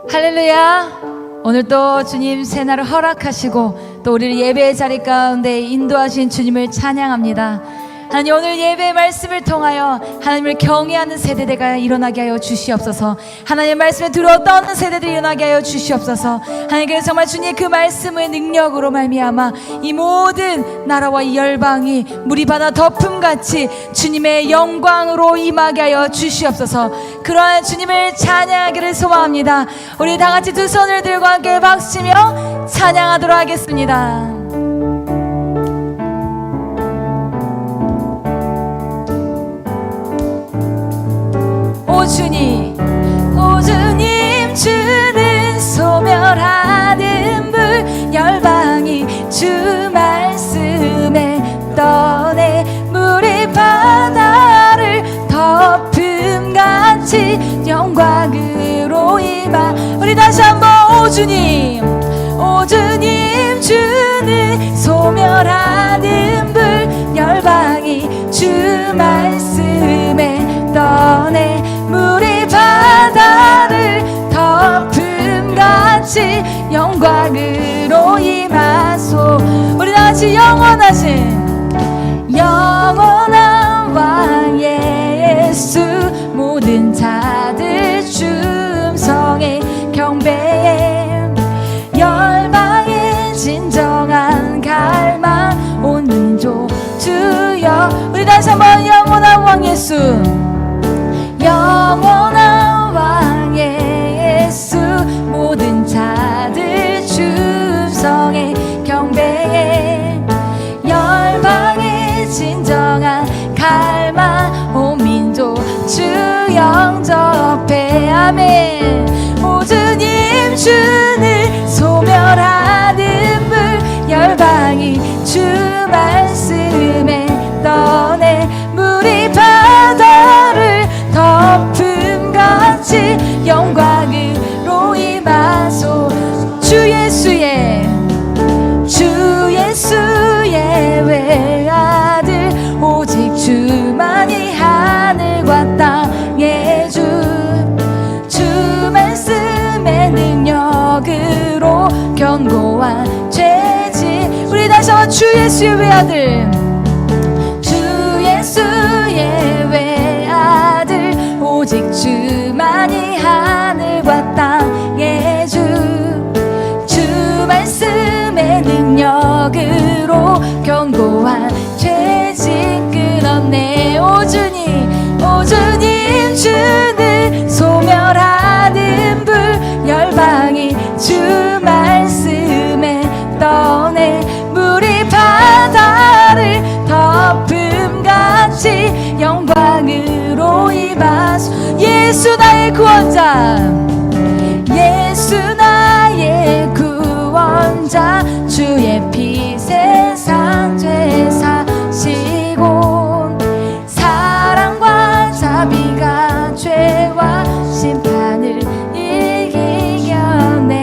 할렐루야. 오늘 또 주님 새날을 허락하시고 또 우리를 예배의 자리 가운데 인도하신 주님을 찬양합니다. 하나님, 오늘 예배의 말씀을 통하여 하나님을 경외하는 세대가 일어나게 하여 주시옵소서. 하나님의 말씀에 들어 떠는 세대들이 일어나게 하여 주시옵소서. 하나님, 그래서 정말 주님 그 말씀의 능력으로 말미암아 이 모든 나라와 이 열방이 물이 받아 덮음같이 주님의 영광으로 임하게 하여 주시옵소서. 그러한 주님을 찬양하기를 소망합니다. 우리 다 같이 두 손을 들고 함께 박수치며 찬양하도록 하겠습니다. 오 주님, 주는 소멸하는 불, 열방이 주 말씀에 떠내 물이 바다를 덮음같이 영광으로 임하. 우리 다시 한번 오 주님, 주는 소멸하는 불, 열방이 주 말씀에 떠내 물이 바다를 덮음같이 영광으로 임하소. 우리 다시 영원한 왕 예수, 모든 자들 춤성에 경배해. 열방의 진정한 갈망 온 민족 주여. 우리 다시 한번 영원한 왕 예수, 영원한 왕 예수, 모든 자들 춤성에 경배해. 열방의 진정한 갈망 온 민족 주 영접해. 아멘. 오 주님, 주는 소멸하는 불, 열방이 주 말씀에 떠내 물이 바다를 덮음같이 영광으로 임하소. 주 예수의 외아들, 오직 주만이 하늘과 땅의 주 말씀의 능력으로 견고한 죄지. 우리 다시 한번 주 예수의 외아들, 주 예수의 외아들, 오직 주만이 하늘과 땅의 주 말씀의 능력으로 견고한 죄지 끊었네. 오 주님, 주는 소멸하는 불, 열방이 주 말씀에 떠내 물이 바다를 덮음같이 영광으로 임하소. 예수 나의 구원자, 예수 나의 구원자, 주의 피 세상 죄 사시고 사랑과 자비가 죄와 심판을 이기겠네.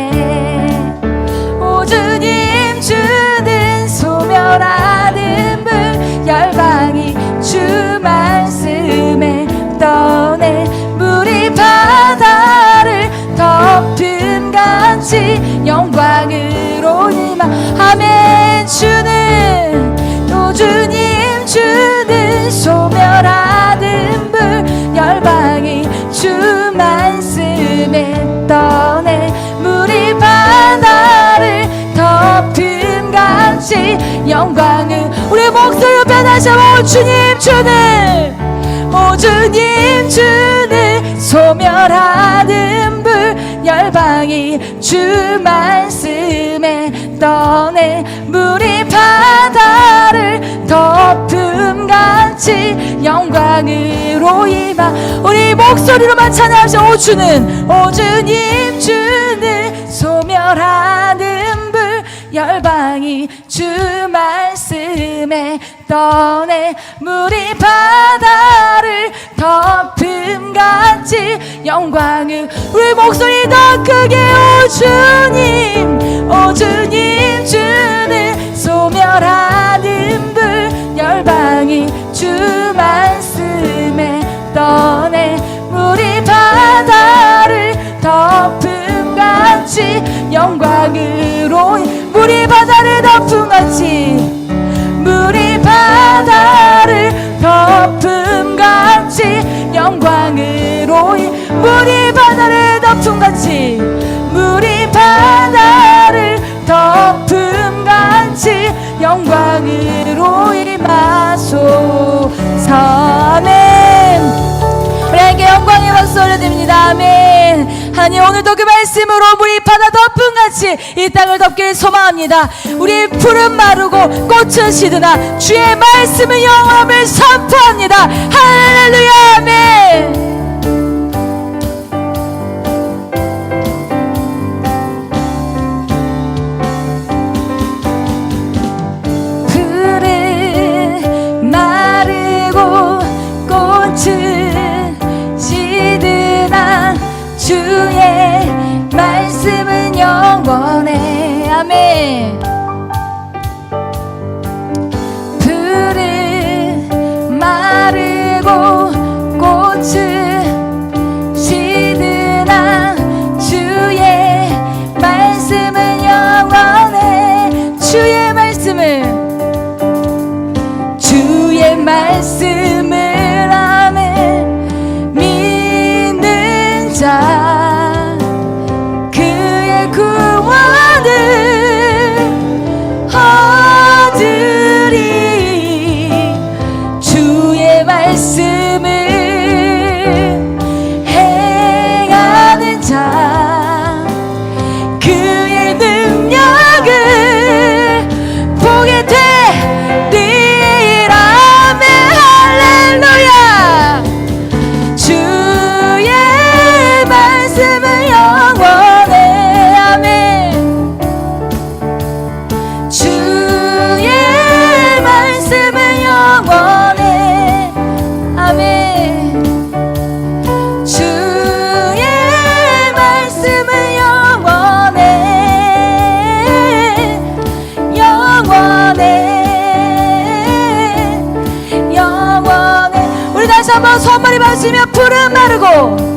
오 주님, 주는 소멸하는 불, 열방이 주 말씀에 떠내 물이 바다를 덮음같이 영광으로 임하. 아멘. 주는 소멸하는 불, 열방이 주 말씀에 떠내 물이 바다를 덮음같이 영광을. 우리 목소리로 변하셔. 오 주님, 주는 소멸하는 불, 열방이 주 말씀에 떠내 물이 바다를 덮음같이 영광으로 임하. 우리 목소리로만 찬양하시오. 오 주님, 주는 소멸하는 불, 열방이 주 말씀에 떠내 물이 바다를 덮음같이 영광을. 우리 목소리 더 크게. 오 주님, 주는 소멸하는 불, 열방이 주 말씀에 떠내 물이 바다를 덮음같이 같이 영광으로 물이 바다를 덮음같이 물이 바다를 덮음같이 영광으로 물이 바다를 덮음같이 물이 바다를 덮음같이 영광으로 임하소서. 아멘. 우리에게 영광의 박수 올려드립니다. 아멘. 하나님, 오늘도 그 말씀으로 물이 바다 덮음같이 이 땅을 덮길 소망합니다. 우리 풀은 마르고 꽃은 시드나 주의 말씀은 영원함을 선포합니다. 할렐루야. 아멘. 주의 말씀은 영원해. 아멘. 풀은 마르고 꽃은 시드나 주의 말씀은 영원해. 주의 말씀을 아멘. 믿는 자 그의 구원을 얻으리. 주의 말씀을 행하는 자 그의 능력을 보게 되리라. 아멘. 할렐루야. 주의 말씀은 영원해. 아멘. 주의 말씀은 영원해. 아멘. 주의 말씀은 영원해. 영원해. 우리 다시 한번 손머리 받으시며 푸른 마르고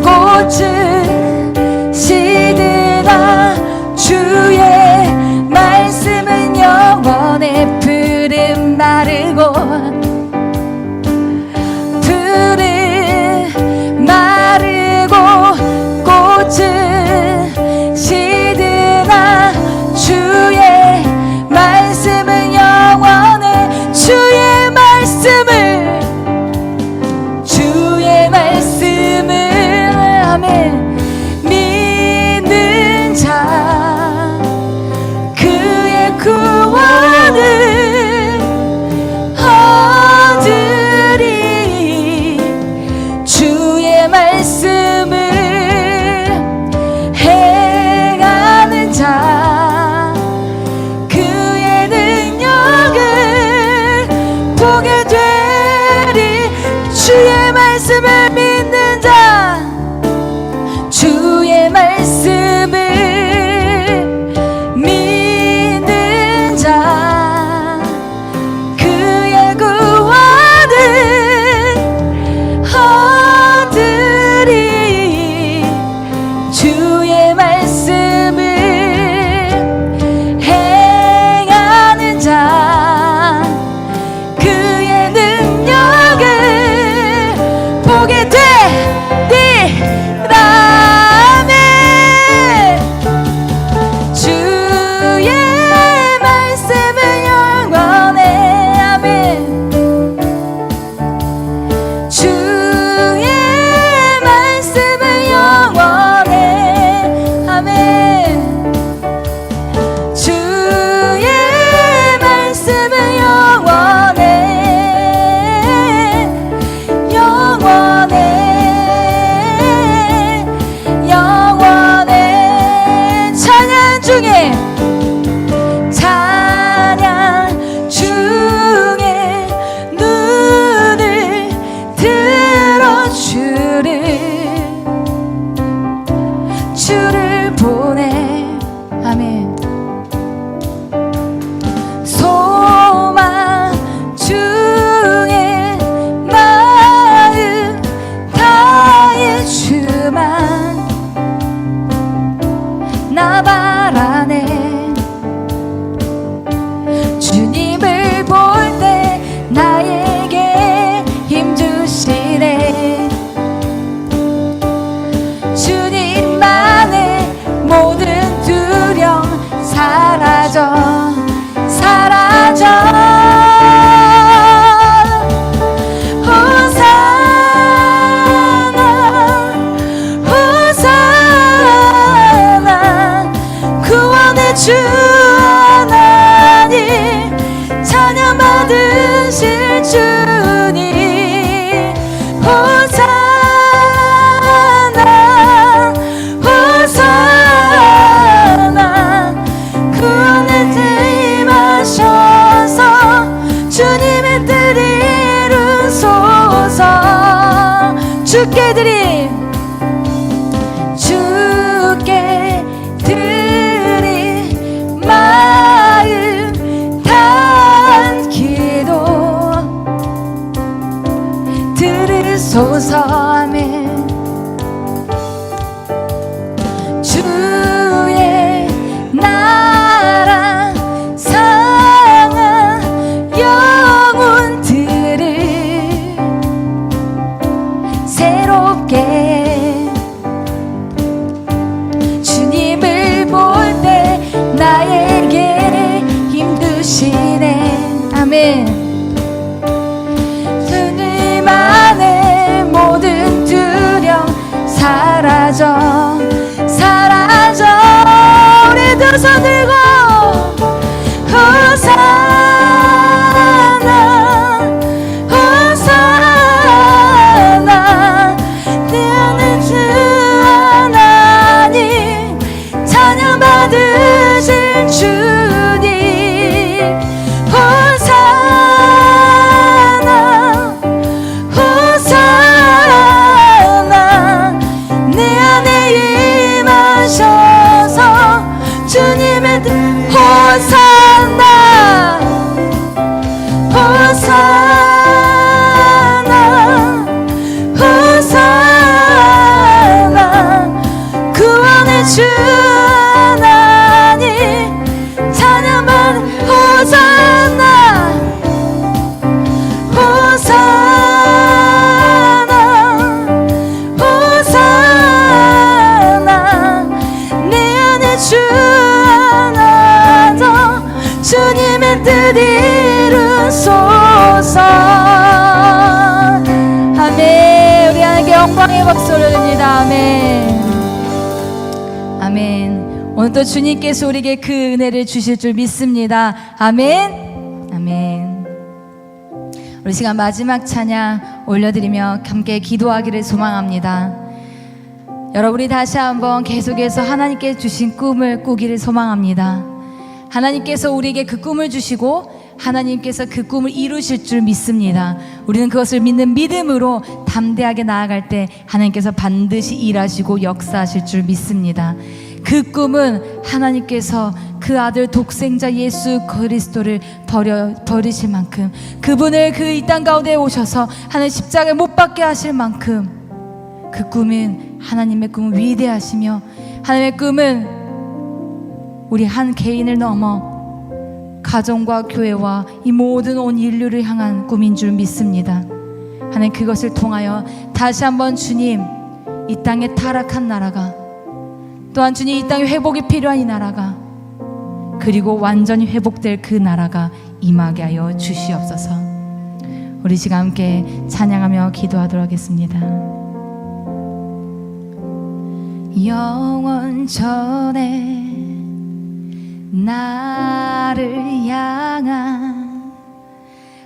꽃은 시드나 주의 말씀은 영원해. 푸른 마르고 꽃은 시드나 주의 말씀은 영원해. 주의 말씀을 아멘. 믿는 자 그의 구원을 얻으리. 주의 말씀을 행하는 자 그의 능력을 보게 되리. 주의 말씀을 믿는 자 주의 말씀을 믿는 자 그의 구원을 얻으리. 주의 말씀을 행하는 자 그의 능력을 보게 호산나 호산나 구원을 임하셔서 주님의 뜻 이루소서. 주께 드림 마음 담기도 들으소서. 아멘. 주의 나라 상한 영혼들을 새롭게 주님을 볼 때 나에게 힘주시네. 아멘. 주님 안에 모든 두려움 사라져 사라져. 우리 두 손 들고 호산나 호산나 내 안에 주 하나님 찬양 받으실 주님. 호산나 호산나 내 안에 임하셔서 주님의 뜻. 호산나 호산나 호산나 구원의 주 하나님 찬양받는 호산나 호산나 호산나 내 안에 주 하나 더 주님의 뜻 이루소서. 아멘. 우리 하나님께 영광의 박수를 드립니다. 아멘. 아멘. 오늘 또 주님께서 우리에게 그 은혜를 주실 줄 믿습니다. 아멘. 아멘. 우리 시간 마지막 찬양 올려드리며 함께 기도하기를 소망합니다. 여러분이 다시 한번 계속해서 하나님께 주신 꿈을 꾸기를 소망합니다. 하나님께서 우리에게 그 꿈을 주시고 하나님께서 그 꿈을 이루실 줄 믿습니다. 우리는 그것을 믿는 믿음으로 담대하게 나아갈 때 하나님께서 반드시 일하시고 역사하실 줄 믿습니다. 그 꿈은 하나님께서 그 아들 독생자 예수 그리스도를 버리실 만큼, 그분을 그 이 땅 가운데 오셔서 하나님 십자가에 못 박게 하실 만큼, 그 꿈은 하나님의 꿈은 위대하시며 하나님의 꿈은 우리 한 개인을 넘어 가정과 교회와 이 모든 온 인류를 향한 꿈인 줄 믿습니다. 하나님 그것을 통하여 다시 한번 주님 이 땅에 타락한 나라가, 또한 주님 이 땅에 회복이 필요한 이 나라가, 그리고 완전히 회복될 그 나라가 임하게 하여 주시옵소서. 우리 시간 함께 찬양하며 기도하도록 하겠습니다. 영원 전에 나를 향한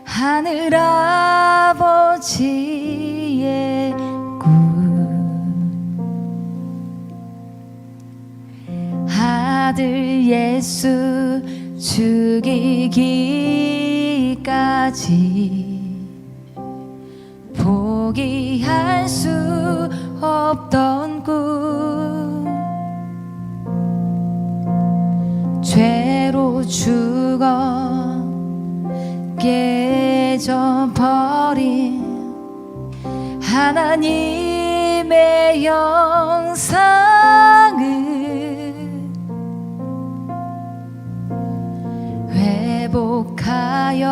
하늘 아버지의 꿈, 아들 예수 죽이기까지 포기할 수 없던 꿈, 죄로 죽어 깨져버린 하나님의 영상을 회복하여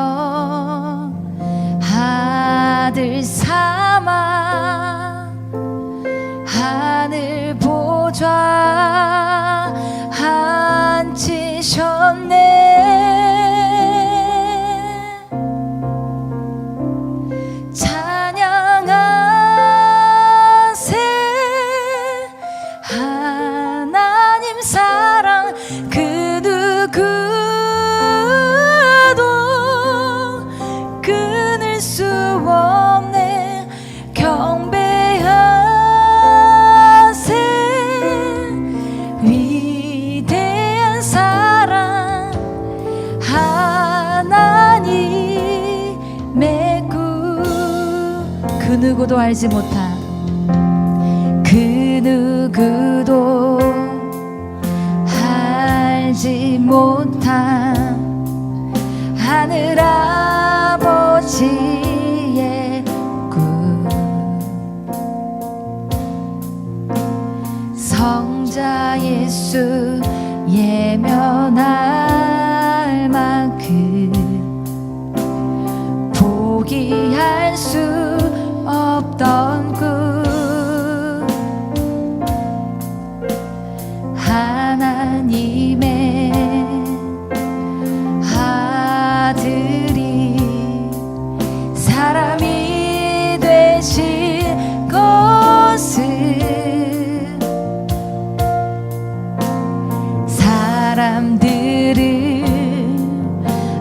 아들 삼아 하늘 보좌 앉히셨네. 찬양하세 하나님 사랑 그 누구도 끊을 수 없네. 알지 못한 그 누구도 알지 못한 하늘 아버지의 꿈, 성자 예수 예면할 만큼 포기할 수 없던 꿈, 하나님의 아들이 사람이 되신 것을 사람들을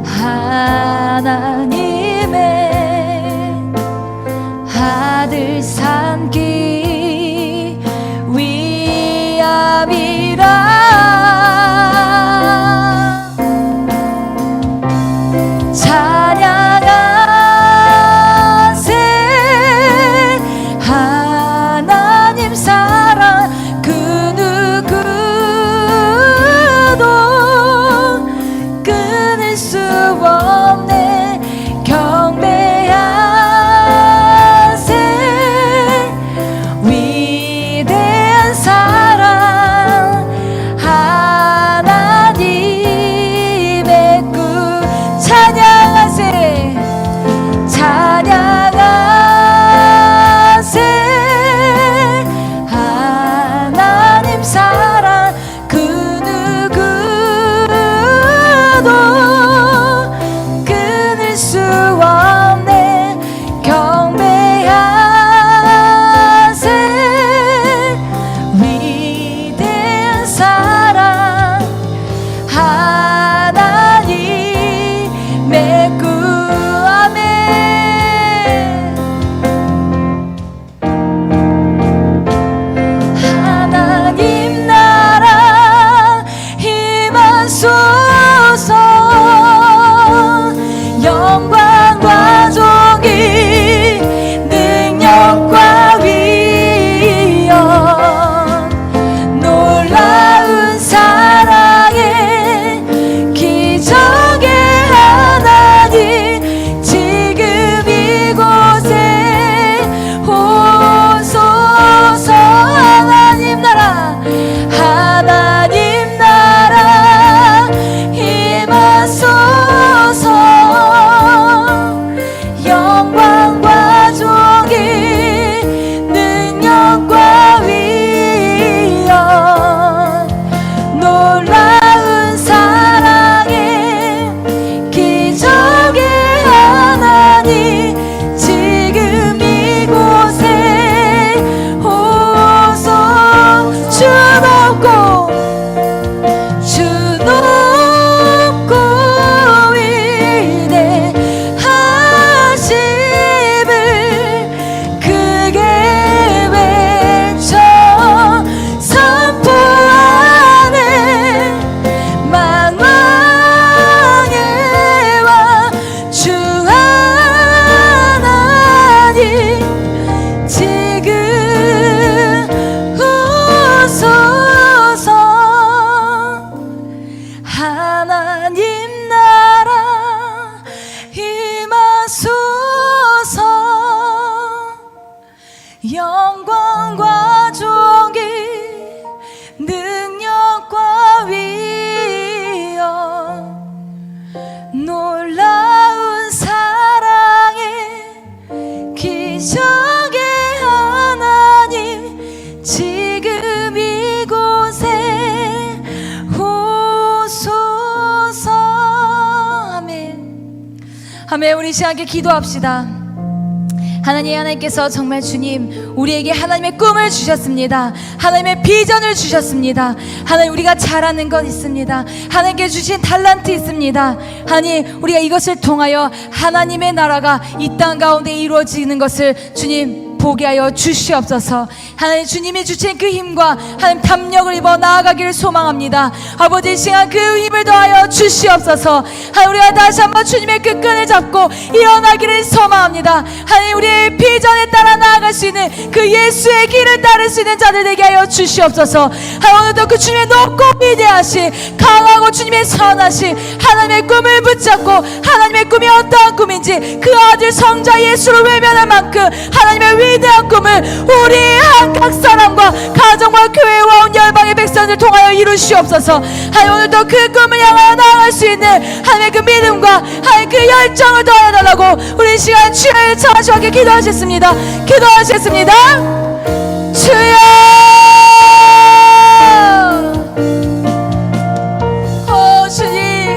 하나님의 아들 삼기 위함이라. 찬양하세 하나님 사랑 그 누구도 끊을 수 없네. 경배하세 위대한 사랑 하나님의 꿈. 찬양하세 찬양하세 하나님 사랑 그 누구도 끊을 수 없네. 경배하세 위대한 사랑 하나님의 꿈. 아멘. 하나님 나라 임하소서. 영광과 존귀 능력과 위엄 놀라운 사랑의 기적의 하나님 지금 이곳에 오소서. 하나님 나라 하나님 나라 임하소서. 영광과 존귀 능력과 위엄 놀라운 사랑의 기적의 하나님 지금 이곳에 오소. 주 높고 주 높고 위대하심을 크게 외쳐 선포하네. 만왕의 왕 주 하나님 지금 오소서. 하나님 나라 임하소서. 영광과 존귀 능력과 위엄 놀라운 사랑의 기적의 하나님 지금 이곳에 오소서. 아멘. 아멘. 우리 시작에 기도합시다. 하나님께서 정말 주님 우리에게 하나님의 꿈을 주셨습니다. 하나님의 비전을 주셨습니다. 하나님 우리가 잘하는 건 있습니다. 하나님께 주신 달란트 있습니다. 하나님 우리가 이것을 통하여 하나님의 나라가 이 땅 가운데 이루어지는 것을 주님 보게 하여 주시옵소서. 하나님 주님이 주신 그 힘과 하나님 담력을 입어 나아가기를 소망합니다. 아버지 이 시간 그 힘을 더하여 주시옵소서. 하나님 우리가 다시 한번 주님의 그 끈을 잡고 일어나기를 소망합니다. 하나님 우리의 비전에 따라 나아갈 수 있는 그 예수의 길을 따를 수 있는 자들 되게 하여 주시옵소서. 하나님 오늘도 그 주님의 높고 위대하신 강하고 주님의 선하신 하나님의 꿈을 붙잡고 하나님의 꿈이 어떠한 꿈인지 그 아들 성자 예수를 외면할 만큼 하나님의 위대한 꿈을 우리 한 각 사람과 가정과 교회와 온 열방의 백성들 통하여 이루시옵소서. 하나님 오늘도 그 꿈을 향하여 나아갈 수 있는 하나님의 그 믿음과 하나님의 그 열정을 더하여 달라고 우리 시간 주의 찬송하게 기도하셨습니다. 기도하셨습니다. 주여 주님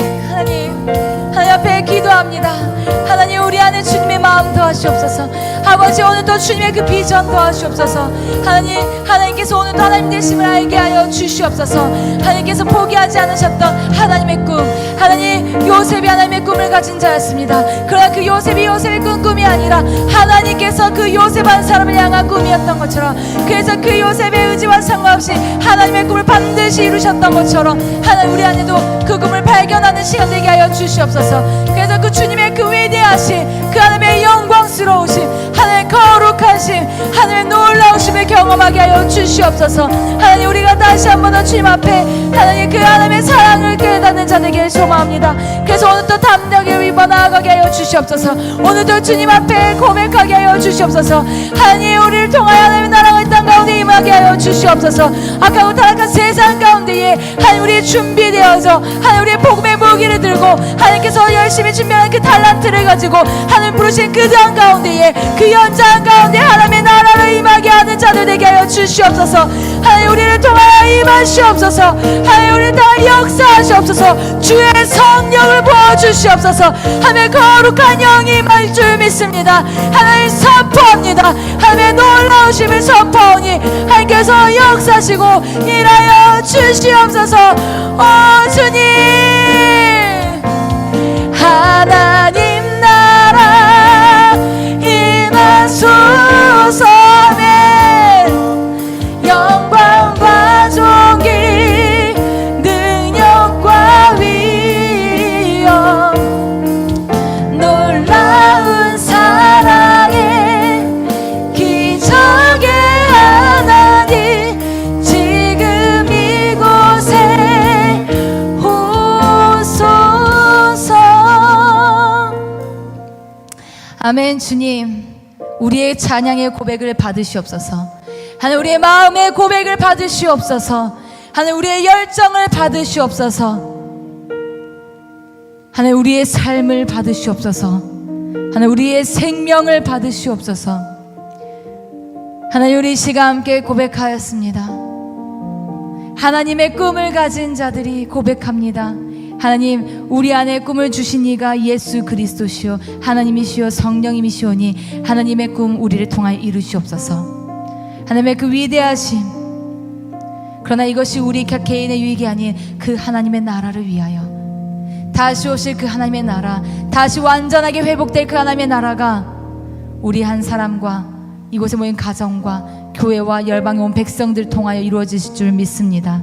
하나님 앞에 기도합니다. 하나님 우리 안에 주님의 마음 더하시옵소서. 아버지 오늘도 주님의 그 비전 더하시옵소서. 하나님께서 오늘도 하나님 되심을 알게 하여 주시옵소서. 하나님께서 포기하지 않으셨던 하나님의 꿈, 하나님 요셉이 하나님의 꿈을 가진 자였습니다. 그러나 그 요셉이 꾼 꿈이 아니라 하나님께서 그 요셉 한 사람을 향한 꿈이었던 것처럼, 그래서 그 요셉의 의지와 상관없이 하나님의 꿈을 반드시 이루셨던 것처럼 하나님 우리 안에도 그 꿈을 발견하는 시간 되게 하여 주시옵소서. 그래서 그 주님의 그 위대하신 그 하나님의 영광스러우심, 하나님의 거룩하심, 하나님의 놀라우심을 경험하게 하여 주시옵소서. 하나님 우리가 다시 한 번 더 주님 앞에 하나님 그 하나님의 사랑을 깨닫는 자 되길 소망합니다. 그래서 오늘도 담력을 입어 나아가게 하여 주시옵소서. 오늘도 주님 앞에 고백하게 하여 주시옵소서. 하나님 우리를 통하여 하나님의 나라가 땅 가운데 임하게 하여 주시옵소서. 악하고 타락한 세상 가운데에 하나님 우리 준비되어서 하나님 우리의 복음의 무기를 들고 하나님께서 열심히 준비한 그 달란트를 가지고 하나님 부르신 그 장 가운데에 그 연장 가운데 하나님의 나라를 임하게 하는 자들 되게 하여 주시옵소서. 하나님 우리를 통하여 임하시옵소서. 하나님 우리를 통하여 역사하시옵소서. 주의 성령을 부어주시옵소서. 하나님의 거룩한 영이 임할 줄 믿습니다. 하나님 선포합니다. 하나님의 놀라우심을 선포하니 하나님께서 역사하시고 일하여 주시옵소서. 오 주님 하나님 나라 임하소서. 영광과 존귀 능력과 위엄 놀라운 사랑의 기적의 하나님 지금 이곳에 오소서. 아멘. 주님 우리의 찬양의 고백을 받으시옵소서. 하나님 우리의 마음의 고백을 받으시옵소서. 하나님 우리의 열정을 받으시옵소서. 하나님 우리의 삶을 받으시옵소서. 하나님 우리의 생명을 받으시옵소서. 하나님 우리 이 시간 함께 고백하였습니다. 하나님의 꿈을 가진 자들이 고백합니다. 하나님 우리 안에 꿈을 주신 이가 예수 그리스도시요 하나님이시요 성령님이시오니 하나님의 꿈 우리를 통하여 이루시옵소서. 하나님의 그 위대하심, 그러나 이것이 우리 개인의 유익이 아닌 그 하나님의 나라를 위하여 다시 오실 그 하나님의 나라, 다시 완전하게 회복될 그 하나님의 나라가 우리 한 사람과 이곳에 모인 가정과 교회와 열방에 온 백성들 통하여 이루어지실 줄 믿습니다.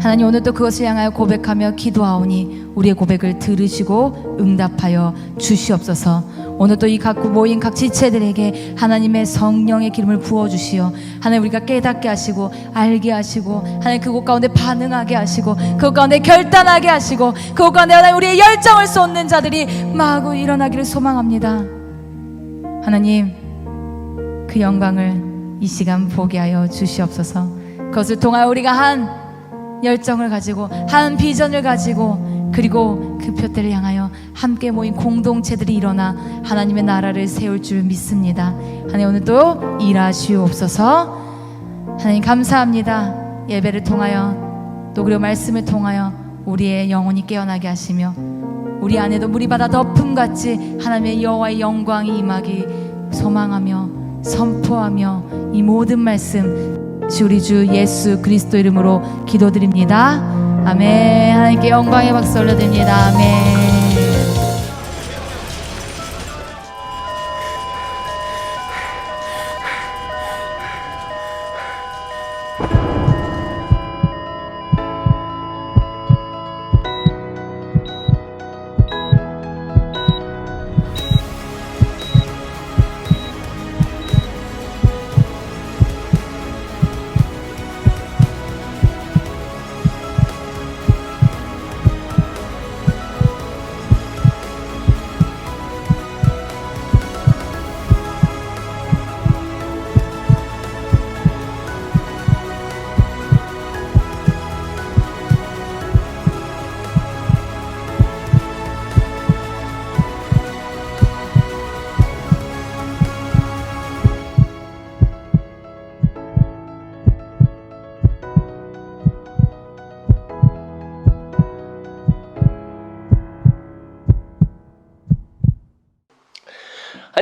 하나님 오늘도 그것을 향하여 고백하며 기도하오니 우리의 고백을 들으시고 응답하여 주시옵소서. 오늘도 이 각 모인 각 지체들에게 하나님의 성령의 기름을 부어주시어 하나님 우리가 깨닫게 하시고 알게 하시고 하나님 그곳 가운데 반응하게 하시고 그곳 가운데 결단하게 하시고 그곳 가운데 하나님 우리의 열정을 쏟는 자들이 마구 일어나기를 소망합니다. 하나님 그 영광을 이 시간 보게 하여 주시옵소서. 그것을 통하여 우리가 한 열정을 가지고 한 비전을 가지고 그리고 그 표대를 향하여 함께 모인 공동체들이 일어나 하나님의 나라를 세울 줄 믿습니다. 하나님 오늘도 일하시옵소서. 하나님 감사합니다. 예배를 통하여 또 그리고 말씀을 통하여 우리의 영혼이 깨어나게 하시며 우리 안에도 물이 바다 덮음같이 하나님의 여호와의 영광이 임하기 소망하며 선포하며 이 모든 말씀 우리 주 예수 그리스도 이름으로 기도드립니다. 아멘. 하나님께 영광의 박수 올려드립니다. 아멘.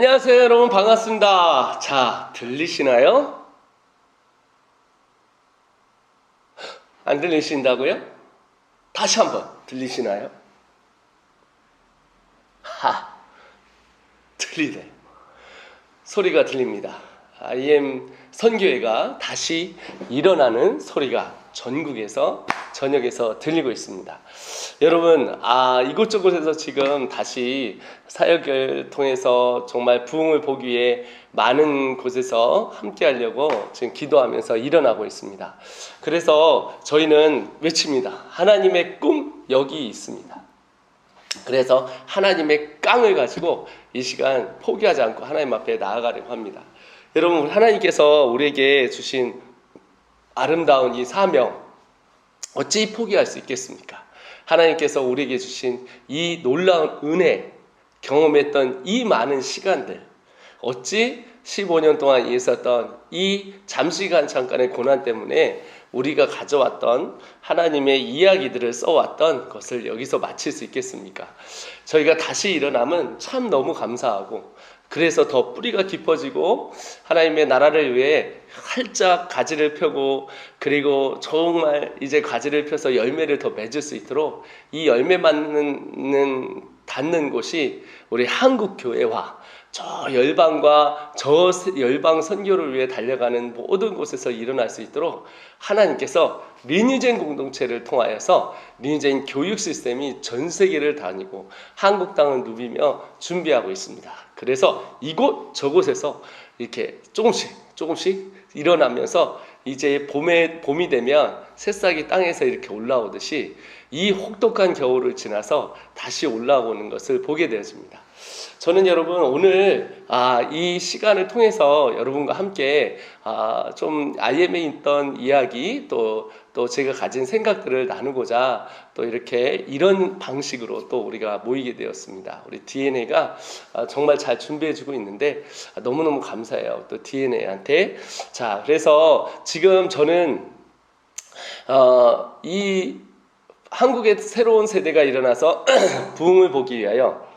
안녕하세요 여러분, 반갑습니다. 자, 들리시나요? 안 들리신다고요? 다시 한번 들리시나요? 들리네. 소리가 들립니다. IM 선교회가 다시 일어나는 소리가 전국에서, 전역에서 들리고 있습니다. 여러분, 이곳저곳에서 지금 다시 사역을 통해서 정말 부흥을 보기 위해 많은 곳에서 함께 하려고 지금 기도하면서 일어나고 있습니다. 그래서 저희는 외칩니다. 하나님의 꿈 여기 있습니다. 그래서 하나님의 깡을 가지고 이 시간 포기하지 않고 하나님 앞에 나아가려고 합니다. 여러분, 하나님께서 우리에게 주신 아름다운 이 사명 어찌 포기할 수 있겠습니까? 하나님께서 우리에게 주신 이 놀라운 은혜, 경험했던 이 많은 시간들, 어찌 15년 동안 있었던 이 잠깐의 고난 때문에 우리가 가져왔던 하나님의 이야기들을 써왔던 것을 여기서 마칠 수 있겠습니까? 저희가 다시 일어나면 참 너무 감사하고, 그래서 더 뿌리가 깊어지고 하나님의 나라를 위해 활짝 가지를 펴고, 그리고 정말 이제 가지를 펴서 열매를 더 맺을 수 있도록 이 열매 닿는 곳이 우리 한국교회와 저 열방과 저 열방 선교를 위해 달려가는 모든 곳에서 일어날 수 있도록 하나님께서 리뉴젠 공동체를 통하여서 리뉴젠 교육 시스템이 전 세계를 다니고 한국 땅을 누비며 준비하고 있습니다. 그래서 이곳 저곳에서 이렇게 조금씩 일어나면서 이제 봄이 되면 새싹이 땅에서 이렇게 올라오듯이 이 혹독한 겨울을 지나서 다시 올라오는 것을 보게 되어집니다. 저는 여러분, 오늘 이 시간을 통해서 여러분과 함께 좀 IM에 있던 이야기, 또 제가 가진 생각들을 나누고자 또 이렇게 이런 방식으로 또 우리가 모이게 되었습니다. 우리 DNA가 정말 잘 준비해주고 있는데 너무너무 감사해요, 또 DNA한테. 자, 그래서 지금 저는 이 한국의 새로운 세대가 일어나서 부흥을 보기 위하여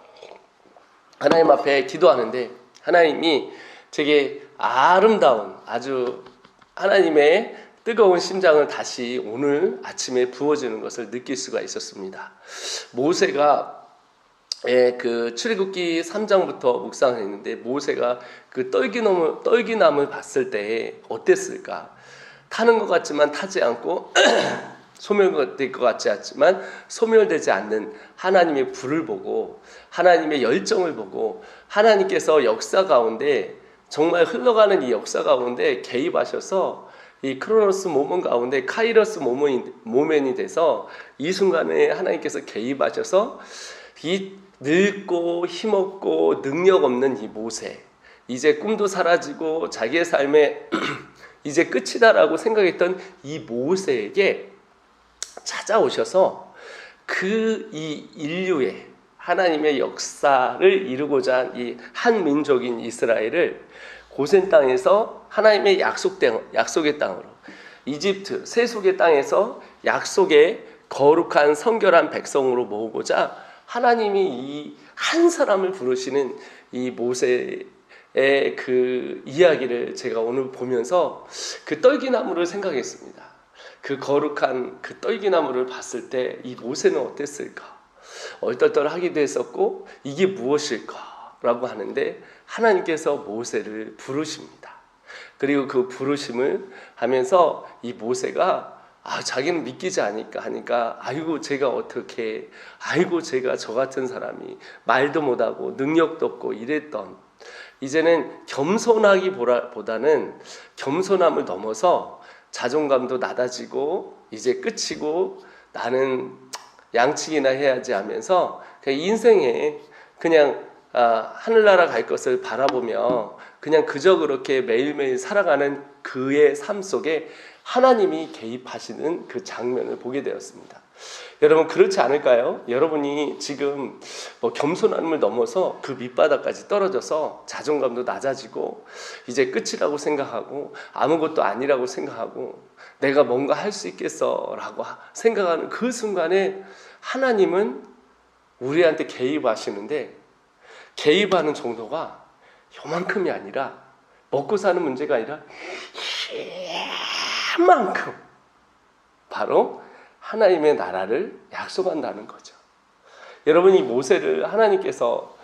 하나님 앞에 기도하는데, 하나님이 제게 아름다운 아주 하나님의 뜨거운 심장을 다시 오늘 아침에 부어주는 것을 느낄 수가 있었습니다. 모세가 그 출애굽기 3장부터 묵상을 했는데, 모세가 그 떨기나무를 봤을 때 어땠을까? 타는 것 같지만 타지 않고 소멸될 것 같지 않지만 소멸되지 않는 하나님의 불을 보고, 하나님의 열정을 보고, 하나님께서 역사 가운데, 정말 흘러가는 이 역사 가운데 개입하셔서 이 크로노스 모먼 가운데 카이로스 모멘이 돼서 이 순간에 하나님께서 개입하셔서 이 늙고 힘없고 능력 없는 이 모세, 이제 꿈도 사라지고 자기의 삶에 이제 끝이다라고 생각했던 이 모세에게 찾아오셔서 이 인류의 하나님의 역사를 이루고자 한 이 한 민족인 이스라엘을 고센 땅에서 하나님의 약속의 땅으로, 이집트 세속의 땅에서 약속의 거룩한 성결한 백성으로 모으고자 하나님이 이 한 사람을 부르시는 이 모세의 그 이야기를 제가 오늘 보면서 그 떨기나무를 생각했습니다. 그 거룩한 그 떨기나무를 봤을 때 이 모세는 어땠을까? 얼떨떨하기도 했었고, 이게 무엇일까? 라고 하는데 하나님께서 모세를 부르십니다. 그리고 그 부르심을 하면서 이 모세가 자기는 믿기지 않을까 하니까, 아이고 제가 어떻게, 아이고 제가 저 같은 사람이 말도 못하고 능력도 없고 이랬던, 이제는 겸손하기보다는 겸손함을 넘어서 자존감도 낮아지고 이제 끝이고 나는 양치기나 해야지 하면서 그냥 인생에 그냥 하늘나라 갈 것을 바라보며 그냥 그저 그렇게 매일매일 살아가는 그의 삶 속에 하나님이 개입하시는 그 장면을 보게 되었습니다. 여러분, 그렇지 않을까요? 여러분이 지금 겸손함을 넘어서 그 밑바닥까지 떨어져서 자존감도 낮아지고 이제 끝이라고 생각하고 아무것도 아니라고 생각하고 내가 뭔가 할 수 있겠어 라고 생각하는 그 순간에 하나님은 우리한테 개입하시는데, 개입하는 정도가 요만큼이 아니라 먹고 사는 문제가 아니라 이만큼 바로 하나님의 나라를 약속한다는 거죠. 여러분이 모세를 하나님께서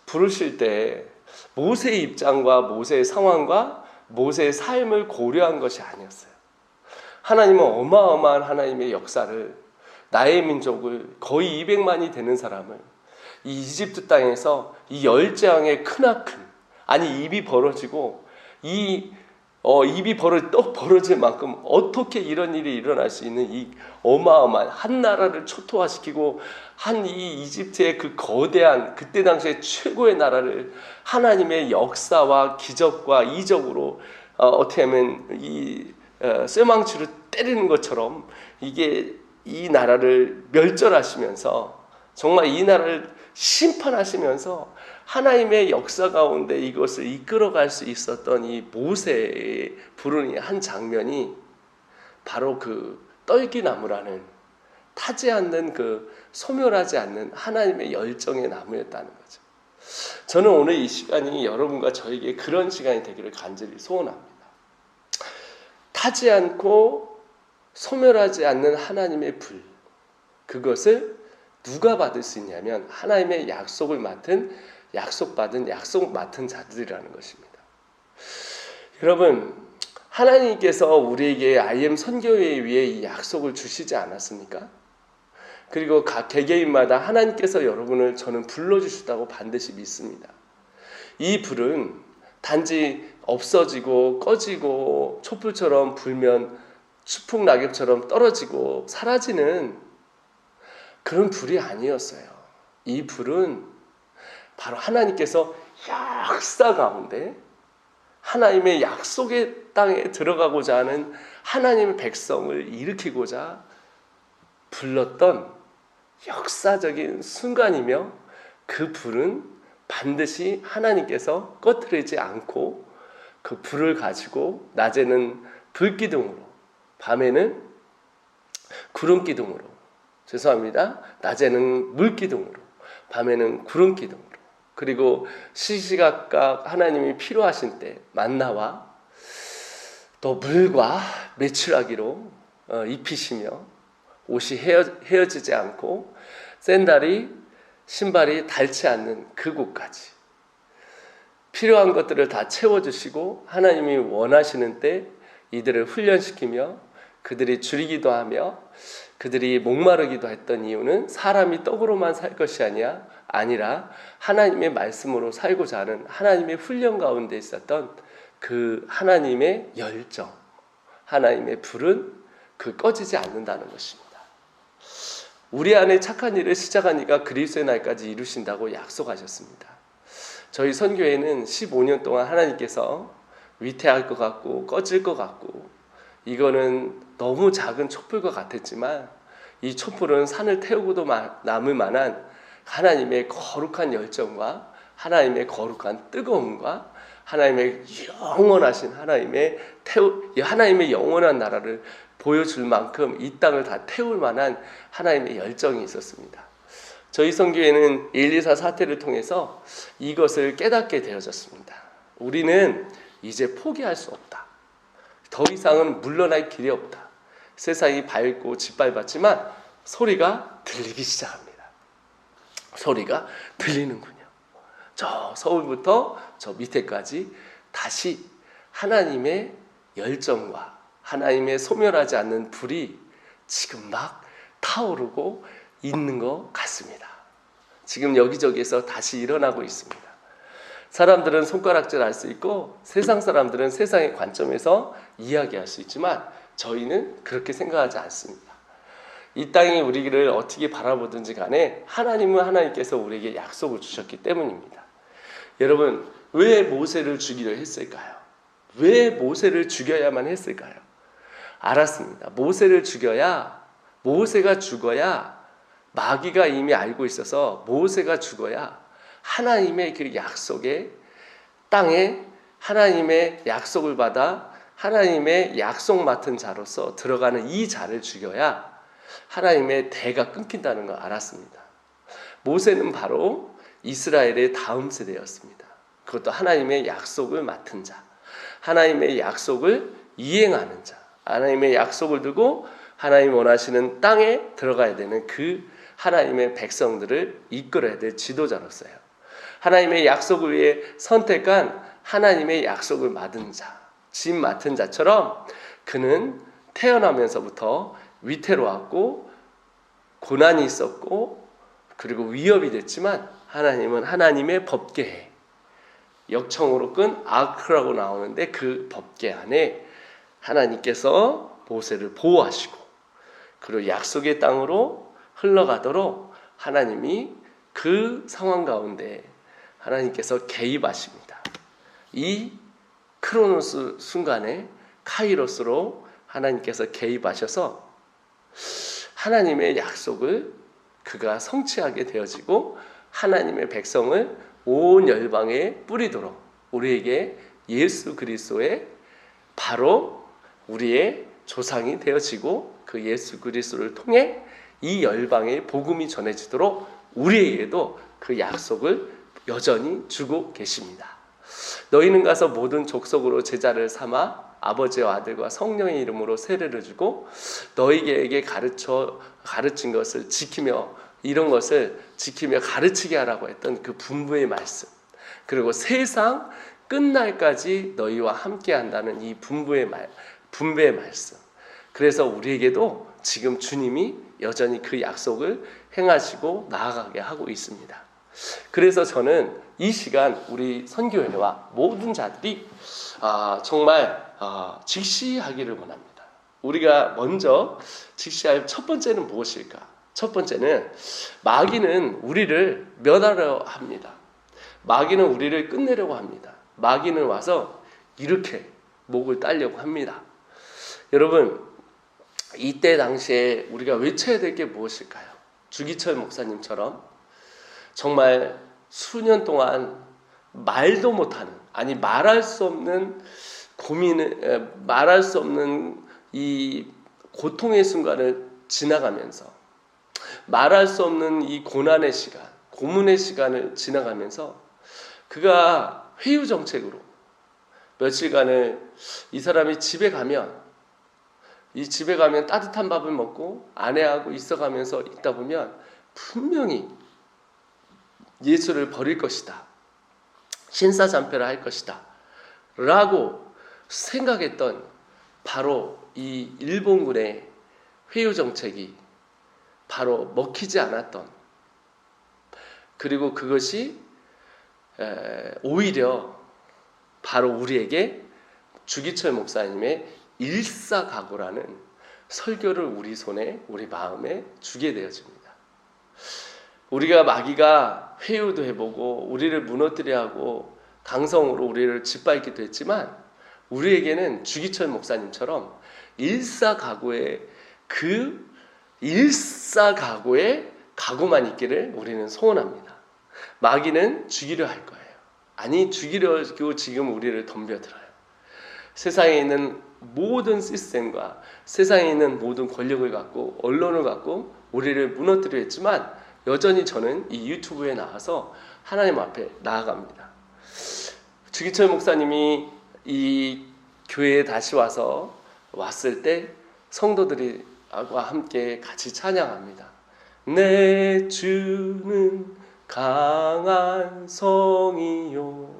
부르실 때 모세의 입장과 모세의 상황과 모세의 삶을 고려한 것이 아니었어요. 하나님은 어마어마한 하나님의 역사를, 나의 민족을, 거의 200만이 되는 사람을 이 이집트 땅에서 이 열재앙의 크나큰, 아니 입이 벌어지고 입이 떡 벌어질 만큼 어떻게 이런 일이 일어날 수 있는 이 어마어마한 한 나라를 초토화시키고 한 이 이집트의 그 거대한 그때 당시에 최고의 나라를 하나님의 역사와 기적과 이적으로 어떻게 하면 이 쇠망치로 때리는 것처럼 이게 이 나라를 멸절하시면서 정말 이 나라를 심판하시면서 하나님의 역사 가운데 이것을 이끌어갈 수 있었던 이 모세의 부르는 한 장면이 바로 그 떨기나무라는 타지 않는 그 소멸하지 않는 하나님의 열정의 나무였다는 거죠. 저는 오늘 이 시간이 여러분과 저에게 그런 시간이 되기를 간절히 소원합니다. 타지 않고 소멸하지 않는 하나님의 불, 그것을 누가 받을 수 있냐면 하나님의 약속 맡은 자들이라는 것입니다. 여러분, 하나님께서 우리에게 IM 선교회 위에 이 약속을 주시지 않았습니까? 그리고 각 개개인마다 하나님께서 여러분을 저는 불러주시다고 반드시 믿습니다. 이 불은 단지 없어지고 꺼지고 촛불처럼 불면 추풍 낙엽처럼 떨어지고 사라지는 그런 불이 아니었어요. 이 불은 바로 하나님께서 역사 가운데 하나님의 약속의 땅에 들어가고자 하는 하나님의 백성을 일으키고자 불렀던 역사적인 순간이며, 그 불은 반드시 하나님께서 꺼뜨리지 않고 그 불을 가지고 낮에는 불기둥으로, 밤에는 구름기둥으로, 낮에는 물기둥으로, 밤에는 구름기둥으로, 그리고 시시각각 하나님이 필요하신 때 만나와 또 물과 메추라기로 입히시며 옷이 헤어지지 않고 신발이 닳지 않는 그곳까지 필요한 것들을 다 채워주시고, 하나님이 원하시는 때 이들을 훈련시키며 그들이 줄이기도 하며 그들이 목마르기도 했던 이유는 사람이 떡으로만 살 것이 아니라 하나님의 말씀으로 살고자 하는 하나님의 훈련 가운데 있었던 그 하나님의 열정, 하나님의 불은 꺼지지 않는다는 것입니다. 우리 안에 착한 일을 시작한 이가 그리스도의 날까지 이루신다고 약속하셨습니다. 저희 선교회는 15년 동안 하나님께서 위태할 것 같고 꺼질 것 같고 이거는 너무 작은 촛불과 같았지만, 이 촛불은 산을 태우고도 남을 만한 하나님의 거룩한 열정과 하나님의 거룩한 뜨거움과 하나님의 영원하신 하나님의 영원한 나라를 보여줄 만큼 이 땅을 다 태울 만한 하나님의 열정이 있었습니다. 저희 선교회는 124 사태를 통해서 이것을 깨닫게 되어졌습니다. 우리는 이제 포기할 수 없다. 더 이상은 물러날 길이 없다. 세상이 밝고 짓밟았지만 소리가 들리기 시작합니다. 소리가 들리는군요. 저 서울부터 저 밑에까지 다시 하나님의 열정과 하나님의 소멸하지 않는 불이 지금 막 타오르고 있는 것 같습니다. 지금 여기저기에서 다시 일어나고 있습니다. 사람들은 손가락질 할 수 있고 세상 사람들은 세상의 관점에서 이야기할 수 있지만 저희는 그렇게 생각하지 않습니다. 이 땅이 우리를 어떻게 바라보든지 간에 하나님은 하나님께서 우리에게 약속을 주셨기 때문입니다. 여러분, 왜 모세를 죽이려 했을까요? 왜 모세를 죽여야만 했을까요? 알았습니다. 모세가 죽어야 마귀가 이미 알고 있어서 모세가 죽어야 하나님의 그 약속의 땅에 하나님의 약속을 받아 하나님의 약속 맡은 자로서 들어가는 이 자를 죽여야 하나님의 대가 끊긴다는 걸 알았습니다. 모세는 바로 이스라엘의 다음 세대였습니다. 그것도 하나님의 약속을 맡은 자, 하나님의 약속을 이행하는 자, 하나님의 약속을 두고 하나님 원하시는 땅에 들어가야 되는 그 하나님의 백성들을 이끌어야 될 지도자로서요. 하나님의 약속을 위해 선택한 하나님의 약속을 맡은 자, 짐 맡은 자처럼 그는 태어나면서부터 위태로웠고 고난이 있었고 그리고 위협이 됐지만 하나님은 하나님의 법궤, 역청으로 끈 아크라고 나오는데 그 법궤 안에 하나님께서 모세를 보호하시고 그리고 약속의 땅으로 흘러가도록 하나님이 그 상황 가운데 하나님께서 개입하십니다. 이 크로노스 순간에 카이로스로 하나님께서 개입하셔서 하나님의 약속을 그가 성취하게 되어지고 하나님의 백성을 온 열방에 뿌리도록 우리에게 예수 그리스도의 바로 우리의 조상이 되어지고 그 예수 그리스도를 통해 이 열방의 복음이 전해지도록 우리에게도 그 약속을 여전히 주고 계십니다. 너희는 가서 모든 족속으로 제자를 삼아 아버지와 아들과 성령의 이름으로 세례를 주고 너희에게 가르친 것을 지키며 이런 것을 지키며 가르치게 하라고 했던 그 분부의 말씀, 그리고 세상 끝날까지 너희와 함께 한다는 이 분배의 말씀. 그래서 우리에게도 지금 주님이 여전히 그 약속을 행하시고 나아가게 하고 있습니다. 그래서 저는 이 시간 우리 선교회와 모든 자들이 정말 직시하기를 원합니다. 우리가 먼저 직시할 첫 번째는 무엇일까? 첫 번째는 마귀는 우리를 멸하려 합니다. 마귀는 우리를 끝내려고 합니다. 마귀는 와서 이렇게 목을 따려고 합니다. 여러분, 이때 당시에 우리가 외쳐야 될 게 무엇일까요? 주기철 목사님처럼 정말 수년 동안 말도 못하는, 아니 말할 수 없는 말할 수 없는 이 고통의 순간을 지나가면서 말할 수 없는 이 고난의 시간, 고문의 시간을 지나가면서 그가 회유 정책으로 며칠간을 이 사람이 집에 가면 따뜻한 밥을 먹고 아내하고 있어가면서 있다 보면 분명히 예수를 버릴 것이다, 신사참배를 할 것이다 라고 생각했던 바로 이 일본군의 회유 정책이 바로 먹히지 않았던, 그리고 그것이 오히려 바로 우리에게 주기철 목사님의 일사각오라는 설교를 우리 손에, 우리 마음에 주게 되어집니다. 우리가 마귀가 회유도 해보고 우리를 무너뜨려 하고 강성으로 우리를 짓밟기도 했지만 우리에게는 주기철 목사님처럼 일사각오의 각오만 있기를 우리는 소원합니다. 마귀는 죽이려 할 거예요. 아니, 죽이려고 지금 우리를 덤벼들어요. 세상에 있는 모든 시스템과 세상에 있는 모든 권력을 갖고 언론을 갖고 우리를 무너뜨려 했지만 여전히 저는 이 유튜브에 나와서 하나님 앞에 나아갑니다. 주기철 목사님이 이 교회에 다시 왔을 때 성도들과 함께 같이 찬양합니다. 내 주는 강한 성이요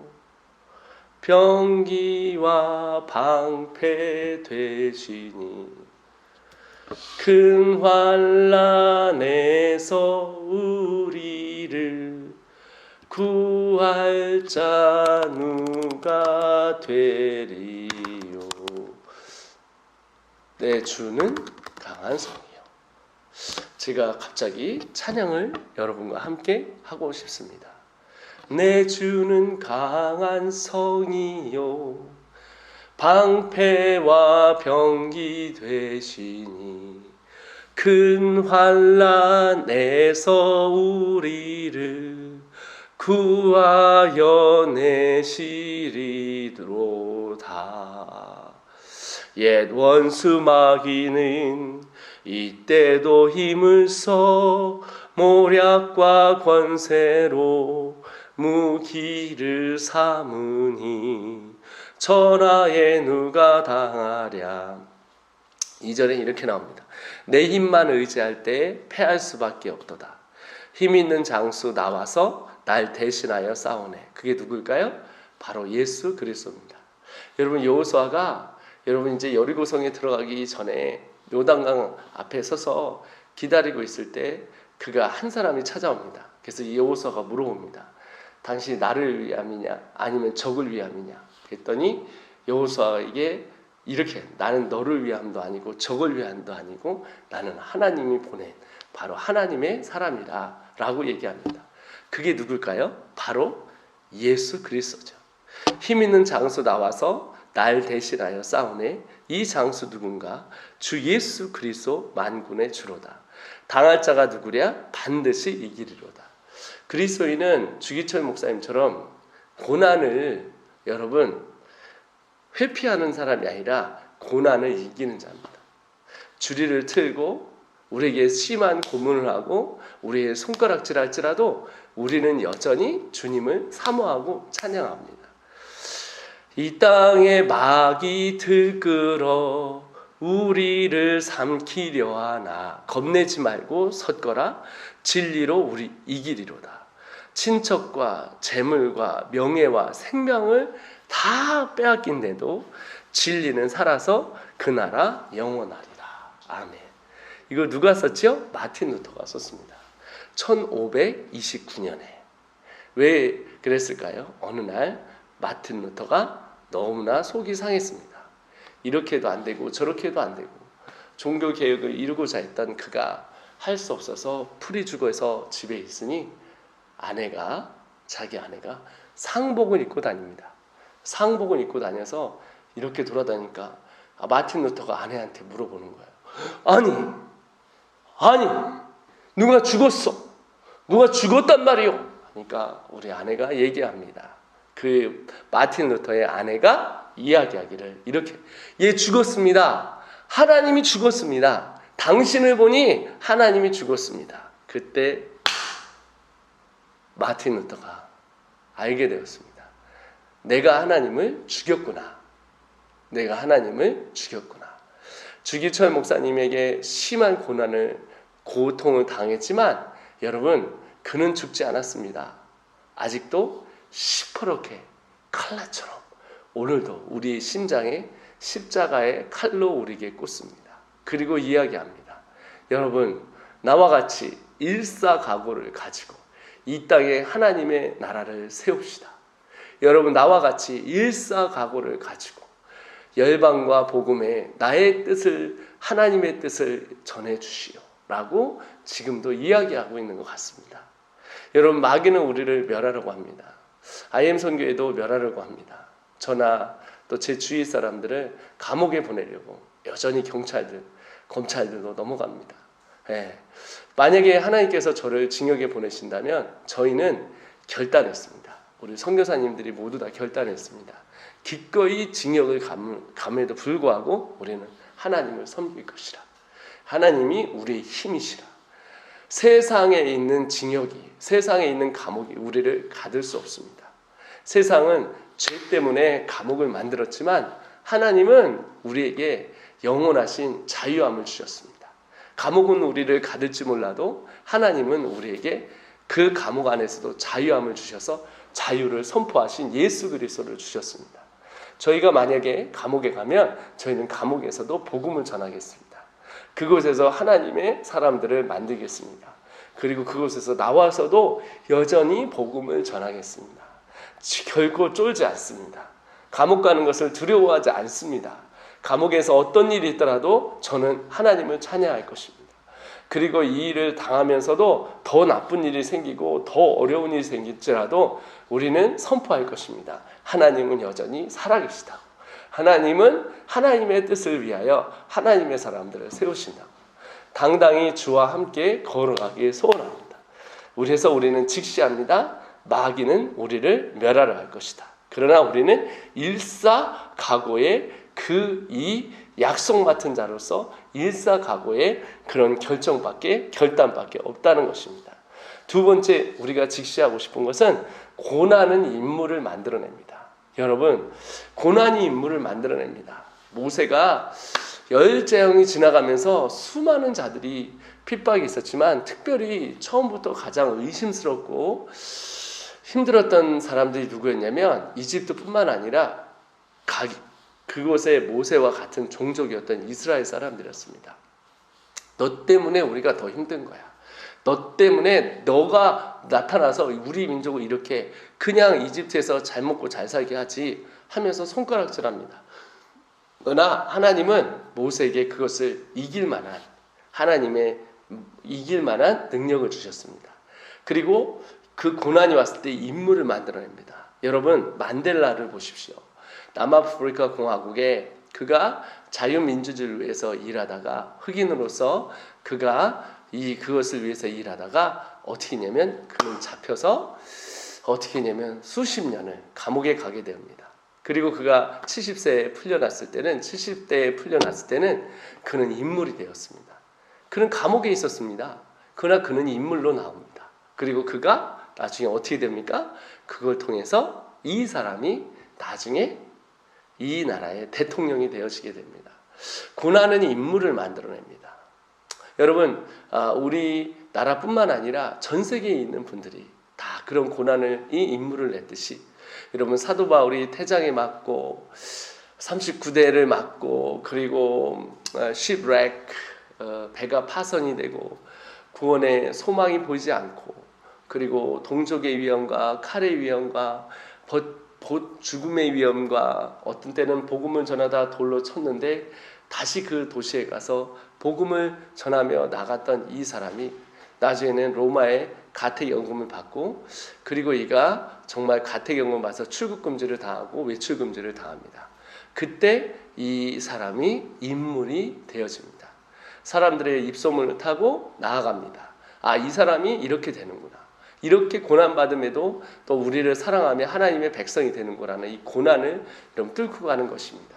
병기와 방패 되시니 큰 환난에서 우리를 구할 자 누가 되리요. 내 주는 강한 성이요. 제가 갑자기 찬양을 여러분과 함께 하고 싶습니다. 내 주는 강한 성이요 방패와 병기 되시니 큰 환난에서 우리를 구하여 내시리로다. 옛 원수 마귀는 이때도 힘을 써 모략과 권세로 무기를 삼으니 전하에 누가 당하랴. 2절에 이렇게 나옵니다. 내 힘만 의지할 때 패할 수밖에 없도다. 힘 있는 장수 나와서 날 대신하여 싸우네. 그게 누굴까요? 바로 예수 그리스도입니다. 여러분, 여호수아가 여러분 이제 여리고성에 들어가기 전에 요단강 앞에 서서 기다리고 있을 때 그가 한 사람이 찾아옵니다. 그래서 여호수아가 물어봅니다. 당신이 나를 위함이냐 아니면 적을 위함이냐. 그랬더니 여호수아에게 이렇게, 나는 너를 위함도 아니고 적을 위함도 아니고 나는 하나님이 보낸 바로 하나님의 사람이다 라고 얘기합니다. 그게 누굴까요? 바로 예수 그리스도죠. 힘 있는 장수 나와서 날 대신하여 싸우네. 이 장수 누군가? 주 예수 그리스도 만군의 주로다. 당할 자가 누구랴? 반드시 이기리로다. 그리스도인은 주기철 목사님처럼 고난을 여러분 회피하는 사람이 아니라 고난을 이기는 자입니다. 주리를 틀고 우리에게 심한 고문을 하고 우리의 손가락질 할지라도 우리는 여전히 주님을 사모하고 찬양합니다. 이 땅에 마귀 들끓어 우리를 삼키려 하나 겁내지 말고 섰거라. 진리로 우리 이기리로다. 친척과 재물과 명예와 생명을 다 빼앗긴데도 진리는 살아서 그 나라 영원하리라. 아멘. 이걸 누가 썼죠? 마틴 루터가 썼습니다. 1529년에. 왜 그랬을까요? 어느 날 마틴 루터가 너무나 속이 상했습니다. 이렇게도 안 되고 저렇게도 안 되고 종교 개혁을 이루고자 했던 그가 할 수 없어서 풀이 죽어서 집에 있으니 자기 아내가 상복을 입고 다닙니다. 상복을 입고 다녀서 이렇게 돌아다니까 마틴 루터가 아내한테 물어보는 거예요. 아니 누가 죽었어. 누가 죽었단 말이오. 그러니까 우리 아내가 얘기합니다. 그 마틴 루터의 아내가 이야기하기를 이렇게, 얘 죽었습니다. 하나님이 죽었습니다. 당신을 보니 하나님이 죽었습니다. 그때 마틴 루터가 알게 되었습니다. 내가 하나님을 죽였구나. 내가 하나님을 죽였구나. 주기철 목사님에게 심한 고통을 당했지만 여러분, 그는 죽지 않았습니다. 아직도 시퍼렇게 칼날처럼 오늘도 우리의 심장에 십자가의 칼로 우리에게 꽂습니다. 그리고 이야기합니다. 여러분, 나와 같이 일사각오를 가지고 이 땅에 하나님의 나라를 세웁시다. 여러분, 나와 같이 일사각오를 가지고 열방과 복음에 나의 뜻을, 하나님의 뜻을 전해주시오 라고 지금도 이야기하고 있는 것 같습니다. 여러분, 마귀는 우리를 멸하려고 합니다. IM 선교회도 멸하려고 합니다. 저나 또 제 주위 사람들을 감옥에 보내려고 여전히 경찰들, 검찰들도 넘어갑니다. 만약에 하나님께서 저를 징역에 보내신다면 저희는 결단했습니다. 우리 선교사님들이 모두 다 결단했습니다. 기꺼이 징역을 감에도 불구하고 우리는 하나님을 섬길 것이라. 하나님이 우리의 힘이시라. 세상에 있는 징역이, 세상에 있는 감옥이 우리를 가둘 수 없습니다. 세상은 죄 때문에 감옥을 만들었지만 하나님은 우리에게 영원하신 자유함을 주셨습니다. 감옥은 우리를 가둘지 몰라도 하나님은 우리에게 그 감옥 안에서도 자유함을 주셔서 자유를 선포하신 예수 그리스도를 주셨습니다. 저희가 만약에 감옥에 가면 저희는 감옥에서도 복음을 전하겠습니다. 그곳에서 하나님의 사람들을 만들겠습니다. 그리고 그곳에서 나와서도 여전히 복음을 전하겠습니다. 결코 쫄지 않습니다. 감옥 가는 것을 두려워하지 않습니다. 감옥에서 어떤 일이 있더라도 저는 하나님을 찬양할 것입니다. 그리고 이 일을 당하면서도 더 나쁜 일이 생기고 더 어려운 일이 생길지라도 우리는 선포할 것입니다. 하나님은 여전히 살아계시다고. 하나님은 하나님의 뜻을 위하여 하나님의 사람들을 세우신다고. 당당히 주와 함께 걸어가길 소원합니다. 그래서 우리는 직시합니다. 마귀는 우리를 멸하려 할 것이다. 그러나 우리는 일사각오의 이 약속 맡은 자로서 일사각오의 그런 결단밖에 없다는 것입니다. 두 번째 우리가 직시하고 싶은 것은 고난은 인물을 만들어냅니다. 여러분, 고난이 인물을 만들어냅니다. 모세가 열재앙이 지나가면서 수많은 자들이 핍박이 있었지만 특별히 처음부터 가장 의심스럽고 힘들었던 사람들이 누구였냐면 이집트뿐만 아니라 그곳의 모세와 같은 종족이었던 이스라엘 사람들이었습니다. 너 때문에 우리가 더 힘든 거야. 너 때문에 너가 나타나서 우리 민족을 이렇게 그냥 이집트에서 잘 먹고 잘 살게 하지 하면서 손가락질합니다. 그러나 하나님은 모세에게 그것을 이길 만한 능력을 주셨습니다. 그리고 그 고난이 왔을 때 인물을 만들어냅니다. 여러분, 만델라를 보십시오. 남아프리카 공화국에 그가 자유민주주의를 위해서 일하다가 흑인으로서 그것을 위해서 일하다가 어떻게 했냐면 그는 잡혀서 어떻게 했냐면 수십 년을 감옥에 가게 됩니다. 그리고 그가 70대에 풀려났을 때는 그는 인물이 되었습니다. 그는 감옥에 있었습니다. 그러나 그는 인물로 나옵니다. 그리고 그가 나중에 어떻게 됩니까? 그걸 통해서 이 사람이 나중에 이 나라의 대통령이 되어지게 됩니다. 고난은 인물을 만들어냅니다. 여러분, 우리나라뿐만 아니라 전 세계에 있는 분들이 다 그런 이 인물을 냈듯이 여러분, 사도 바울이 태장에 맞고 39대를 맞고 그리고 shipwreck, 배가 파손이 되고 구원의 소망이 보이지 않고 그리고 동족의 위험과 칼의 위험과 죽음의 위험과 어떤 때는 복음을 전하다 돌로 쳤는데 다시 그 도시에 가서 복음을 전하며 나갔던 이 사람이 나중에는 로마의 가택연금을 받고 그리고 이가 정말 가택연금 받아서 출국금지를 당하고 외출금지를 당합니다. 그때 이 사람이 인물이 되어집니다. 사람들의 입소문을 타고 나아갑니다. 이 사람이 이렇게 되는구나. 이렇게 고난받음에도 또 우리를 사랑하며 하나님의 백성이 되는구나는 이 고난을 좀 뚫고 가는 것입니다.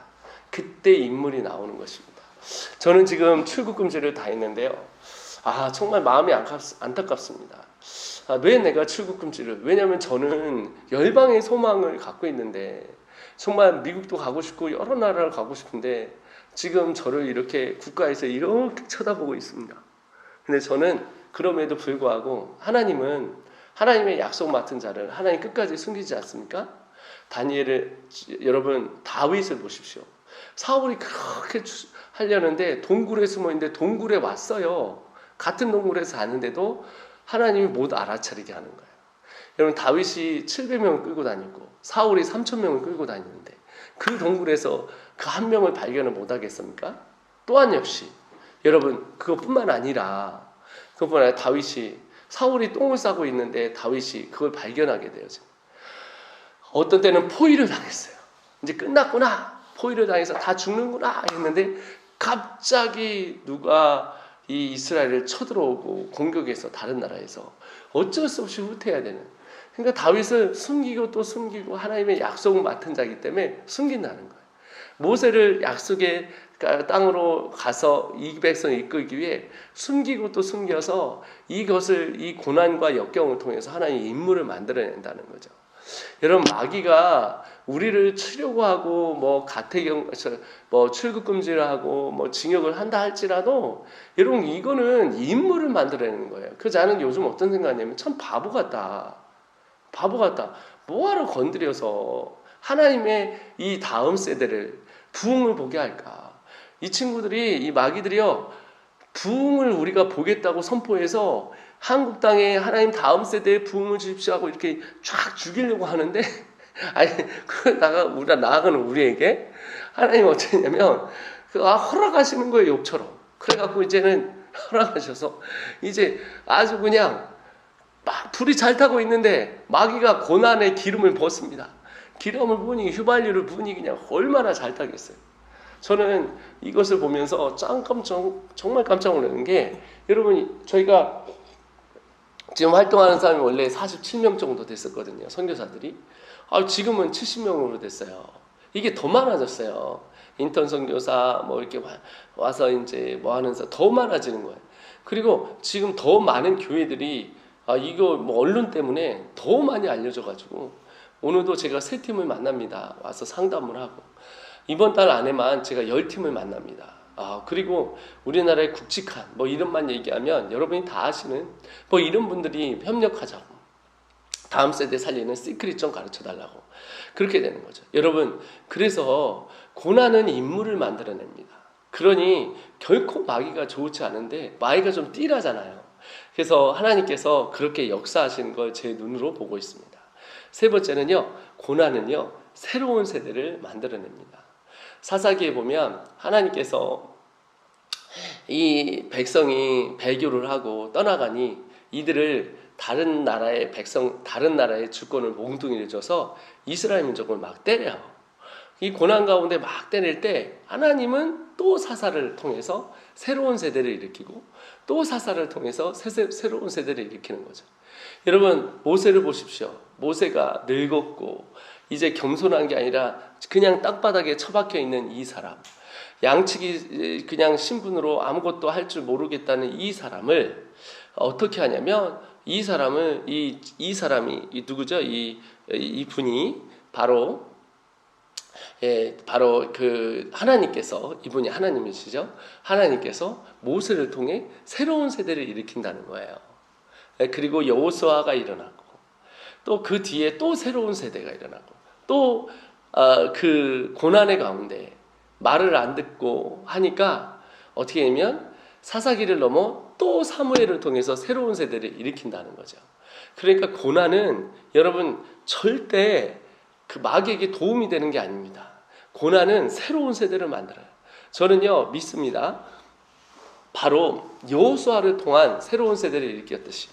그때 인물이 나오는 것입니다. 저는 지금 출국금지를 다 했는데요. 정말 마음이 안타깝습니다. 왜 내가 출국금지를? 왜냐하면 저는 열방의 소망을 갖고 있는데 정말 미국도 가고 싶고 여러 나라를 가고 싶은데 지금 저를 이렇게 국가에서 이렇게 쳐다보고 있습니다. 근데 저는 그럼에도 불구하고 하나님의 약속 맡은 자를 하나님 끝까지 숨기지 않습니까? 여러분 다윗을 보십시오. 사울이 그렇게 하려는데 동굴에 숨어 있는데 동굴에 왔어요. 같은 동굴에 사는데도 하나님이 못 알아차리게 하는 거예요. 여러분, 다윗이 700명을 끌고 다니고 사울이 3,000명을 끌고 다니는데 그 동굴에서 그 한 명을 발견을 못 하겠습니까? 또한 역시 여러분, 그것뿐만 아니라 다윗이 사울이 똥을 싸고 있는데 다윗이 그걸 발견하게 되어져. 어떤 때는 포위를 당했어요. 이제 끝났구나. 포위를 당해서 다 죽는구나 했는데 갑자기 누가 이 이스라엘을 쳐들어오고 공격해서 다른 나라에서 어쩔 수 없이 후퇴해야 되는. 그러니까 다윗을 숨기고 또 숨기고 하나님의 약속을 맡은 자이기 때문에 숨긴다는 거예요. 모세를 약속의 땅으로 가서 이 백성을 이끌기 위해 숨기고 또 숨겨서 이 고난과 역경을 통해서 하나님의 인물을 만들어낸다는 거죠. 여러분, 마귀가 우리를 치려고 하고 출국금지를 하고 징역을 한다 할지라도 여러분, 이거는 인물을 만들어내는 거예요. 그래서 나는 요즘 어떤 생각이냐면 참 바보 같다. 뭐하러 건드려서 하나님의 이 다음 세대를 부흥을 보게 할까? 이 마귀들이요, 부흥을 우리가 보겠다고 선포해서 한국 땅에 하나님 다음 세대의 부흥을 주십시오 하고 이렇게 쫙 죽이려고 하는데, 우리가 나아가는 우리에게 하나님 어쩌냐면, 허락하시는 거예요, 욕처럼. 그래갖고 이제는 허락하셔서, 이제 아주 그냥 막 불이 잘 타고 있는데, 마귀가 고난의 기름을 붓습니다. 기름을 부으니, 휘발유를 부으니 그냥 얼마나 잘 타겠어요. 저는 이것을 보면서 정말 깜짝 놀라는 게, 여러분, 저희가 지금 활동하는 사람이 원래 47명 정도 됐었거든요. 선교사들이. 지금은 70명으로 됐어요. 이게 더 많아졌어요. 인턴 선교사 이렇게 와서 이제 하는 사 더 많아지는 거예요. 그리고 지금 더 많은 교회들이 이거 뭐 언론 때문에 더 많이 알려져가지고 오늘도 제가 3팀을 만납니다. 와서 상담을 하고 이번 달 안에만 제가 10팀을 만납니다. 그리고 우리나라의 굵직한 뭐 이름만 얘기하면 여러분이 다 아시는 뭐 이런 분들이 협력하자고 다음 세대 살리는 시크릿 좀 가르쳐 달라고 그렇게 되는 거죠. 여러분, 그래서 고난은 인물을 만들어냅니다. 그러니 결코 마귀가 좋지 않은데 마귀가 좀 띠라잖아요. 그래서 하나님께서 그렇게 역사하시는 걸 제 눈으로 보고 있습니다. 세 번째는요, 고난은요 새로운 세대를 만들어냅니다. 사사기에 보면 하나님께서 이 백성이 배교를 하고 떠나가니 이들을 다른 나라의 백성, 다른 나라의 주권을 몽둥이를 줘서 이스라엘 민족을 막 때려요. 이 고난 가운데 막 때릴 때 하나님은 또 사사를 통해서 새로운 세대를 일으키고 또 사사를 통해서 새로운 세대를 일으키는 거죠. 여러분, 모세를 보십시오. 모세가 늙었고 이제 겸손한 게 아니라 그냥 땅바닥에 처박혀 있는 이 사람, 양치기 그냥 신분으로 아무것도 할 줄 모르겠다는 이 사람을 어떻게 하냐면 이 사람을 이 사람이 누구죠? 이 분이 바로 그 하나님께서, 이분이 하나님이시죠. 하나님께서 모세를 통해 새로운 세대를 일으킨다는 거예요. 그리고 여호수아가 일어나고 또 그 뒤에 또 새로운 세대가 일어나고 또 그 고난의 가운데 말을 안 듣고 하니까 어떻게 되면 사사기를 넘어 또 사무엘을 통해서 새로운 세대를 일으킨다는 거죠. 그러니까 고난은 여러분 절대 그 마귀에게 도움이 되는 게 아닙니다. 고난은 새로운 세대를 만들어요. 저는요 믿습니다. 바로 여호수아를 통한 새로운 세대를 일으켰듯이,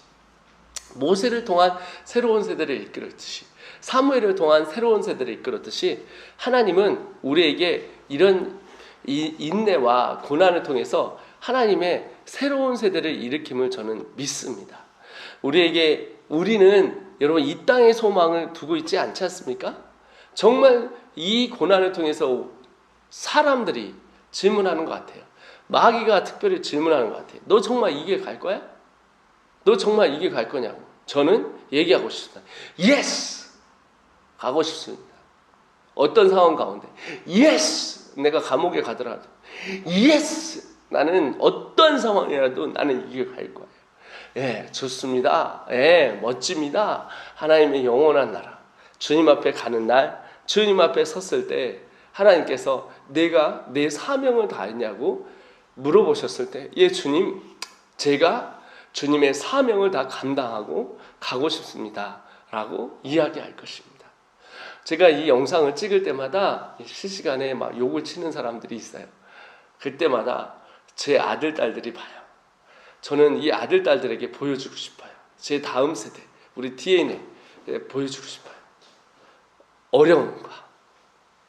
모세를 통한 새로운 세대를 이끌었듯이, 사무엘을 통한 새로운 세대를 이끌었듯이 하나님은 우리에게 이런 인내와 고난을 통해서 하나님의 새로운 세대를 일으킴을 저는 믿습니다. 우리는 여러분 이 땅의 소망을 두고 있지 않지 않습니까? 정말 이 고난을 통해서 사람들이 질문하는 것 같아요. 마귀가 특별히 질문하는 것 같아요. 너 정말 이 길 갈 거야? 너 정말 이 길 갈 거냐고. 저는 얘기하고 싶습니다. 예스! 가고 싶습니다. 어떤 상황 가운데 예스! 내가 감옥에 가더라도 예스! 나는 어떤 상황이라도 나는 이 길 갈 거예요. 예, 좋습니다. 예, 멋집니다. 하나님의 영원한 나라. 주님 앞에 가는 날, 주님 앞에 섰을 때 하나님께서 내가 내 사명을 다했냐고 물어보셨을 때, 예, 주님, 제가 주님의 사명을 다 감당하고 가고 싶습니다. 라고 이야기할 것입니다. 제가 이 영상을 찍을 때마다 실시간에 막 욕을 치는 사람들이 있어요. 그때마다 제 아들, 딸들이 봐요. 저는 이 아들, 딸들에게 보여주고 싶어요. 제 다음 세대, 우리 DNA 보여주고 싶어요. 어려움과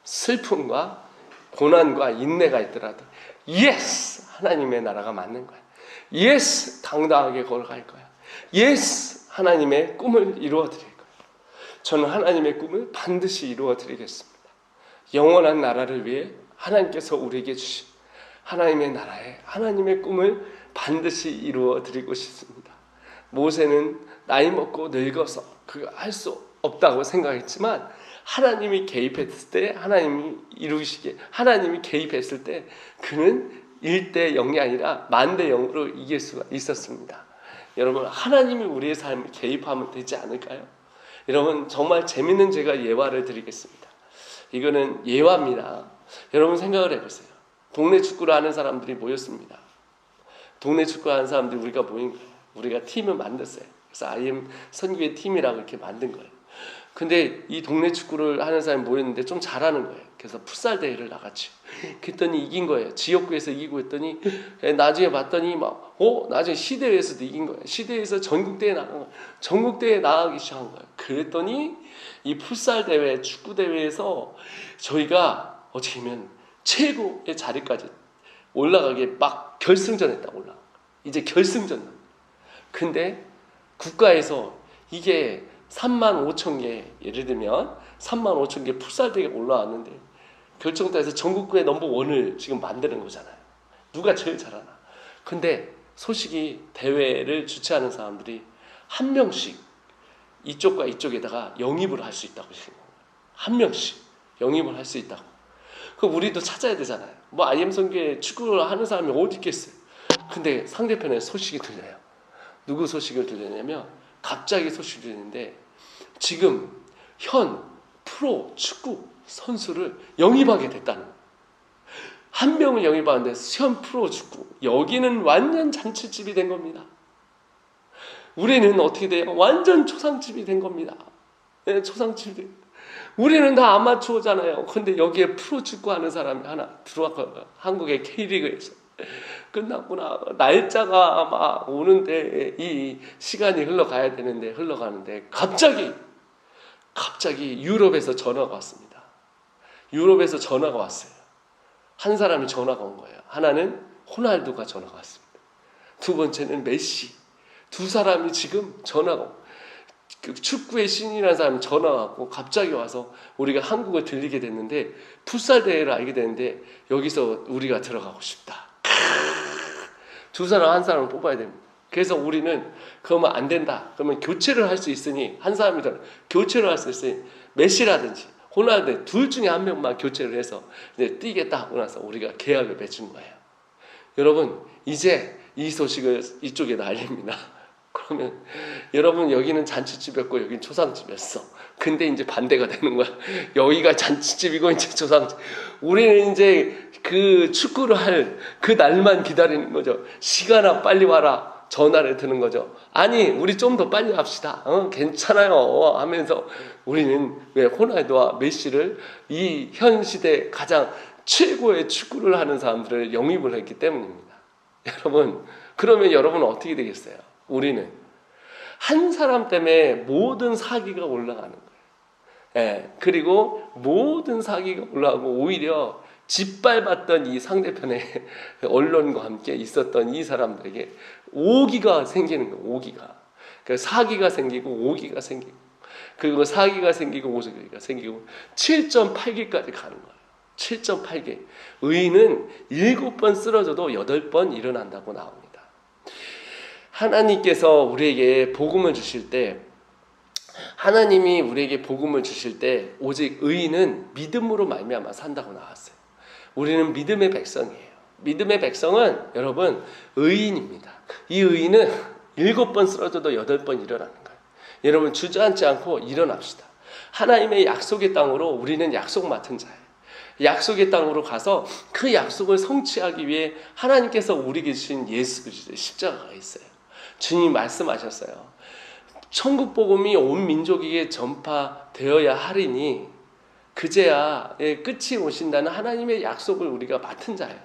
슬픔과 고난과 인내가 있더라도 예스! 하나님의 나라가 맞는 거야. 예스! 당당하게 걸어갈 거야. 예스! 하나님의 꿈을 이루어 드릴 거야. 저는 하나님의 꿈을 반드시 이루어 드리겠습니다. 영원한 나라를 위해 하나님께서 우리에게 주신 하나님의 나라에 하나님의 꿈을 반드시 이루어 드리고 싶습니다. 모세는 나이 먹고 늙어서 그거 할 수 없다고 생각했지만 하나님이 개입했을 때, 하나님이 개입했을 때 그는 1대 0이 아니라 만대 0으로 이길 수가 있었습니다. 여러분, 하나님이 우리의 삶을 개입하면 되지 않을까요? 여러분, 정말 재밌는 제가 예화를 드리겠습니다. 이거는 예화입니다. 여러분 생각을 해보세요. 동네 축구를 하는 사람들이 모였습니다. 동네 축구 하는 사람들이 우리가 모인 거예요. 우리가 팀을 만들었어요. 그래서 IM 선교회 팀이라고 이렇게 만든 거예요. 근데 이 동네 축구를 하는 사람이 모였는데 좀 잘하는 거예요. 그래서 풋살 대회를 나갔죠. 그랬더니 이긴 거예요. 지역구에서 이기고 했더니 나중에 봤더니 나중에 시대회에서도 이긴 거예요. 시대회에서 전국대회 나간 거예요. 전국대회 나가기 시작한 거예요. 그랬더니 이 풋살 대회, 축구 대회에서 저희가 어떻게 보면 최고의 자리까지 올라가게 막 결승전에 딱 올라간 거예요. 이제 결승전. 근데 국가에서 이게 35,000개, 예를 들면 35,000개 풋살대회가 올라왔는데 결정타에서 전국구의 넘버1을 지금 만드는 거잖아요. 누가 제일 잘하나. 근데 소식이 대회를 주최하는 사람들이 한 명씩 이쪽과 이쪽에다가 영입을 할 수 있다고 생각해요. 한 명씩 영입을 할 수 있다고. 그럼 우리도 찾아야 되잖아요. 뭐 IM선교회 축구를 하는 사람이 어디 있겠어요. 근데 상대편에 소식이 들려요. 누구 소식을 들리냐면 갑자기 소식이 들리는데 지금 현 프로 축구 선수를 영입하게 됐다는 거예요. 한 명을 영입하는데 현 프로 축구. 여기는 완전 잔치집이 된 겁니다. 우리는 어떻게 돼요? 완전 초상집이 된 겁니다. 네, 초상집이. 우리는 다 아마추어잖아요. 근데 여기에 프로 축구 하는 사람이 하나 들어왔거든요. 한국의 K리그에서. 끝났구나. 날짜가 막 오는데 이 시간이 흘러가야 되는데 흘러가는데 갑자기 유럽에서 전화가 왔습니다. 유럽에서 전화가 왔어요. 한 사람이 전화가 온 거예요. 하나는 호날두가 전화가 왔습니다. 두 번째는 메시. 두 사람이 지금 전화가 온 거예요. 그 축구의 신이라는 사람이 전화가 왔고 갑자기 와서 우리가 한국을 들리게 됐는데 풋살 대회를 알게 됐는데 여기서 우리가 들어가고 싶다. 두 사람 한 사람을 뽑아야 됩니다. 그래서 우리는 그러면 안 된다. 그러면 교체를 할 수 있으니 한 사람이 더 교체를 할 수 있으니 메시라든지 호날두 둘 중에 한 명만 교체를 해서 이제 뛰겠다 하고 나서 우리가 계약을 맺은 거예요. 여러분 이제 이 소식을 이쪽에 알립니다. 그러면 여러분 여기는 잔치집이었고 여기는 초상집이었어. 근데 이제 반대가 되는 거야. 여기가 잔치집이고 이제 초상집. 우리는 이제 그 축구를 할 그 날만 기다리는 거죠. 시간아 빨리 와라. 전화를 드는 거죠. 아니 우리 좀 더 빨리 합시다. 괜찮아요 하면서 우리는 왜 호날두와 메시를 이 현 시대 가장 최고의 축구를 하는 사람들을 영입을 했기 때문입니다. 여러분 그러면 여러분은 어떻게 되겠어요? 우리는 한 사람 때문에 모든 사기가 올라가는 거예요. 예, 그리고 모든 사기가 올라가고 오히려 짓밟았던 이 상대편의 언론과 함께 있었던 이 사람들에게 오기가 생기는 거예요. 오기가. 그러니까 사기가 생기고 오기가 생기고 그리고 사기가 생기고 오기가 생기고 7.8개까지 가는 거예요. 7.8개. 의인은 7번 쓰러져도 8번 일어난다고 나옵니다. 하나님께서 우리에게 복음을 주실 때 하나님이 우리에게 복음을 주실 때 오직 의인은 믿음으로 말미암아 산다고 나왔어요. 우리는 믿음의 백성이에요. 믿음의 백성은 여러분 의인입니다. 이 의인은 7번 쓰러져도 8번 일어나는 거예요. 여러분 주저앉지 않고 일어납시다. 하나님의 약속의 땅으로 우리는 약속 맡은 자예요. 약속의 땅으로 가서 그 약속을 성취하기 위해 하나님께서 우리에게 주신 예수 그리스도의 십자가가 있어요. 주님 말씀하셨어요. 천국 복음이 온 민족에게 전파되어야 하리니 그제야 끝이 오신다는 하나님의 약속을 우리가 맡은 자예요.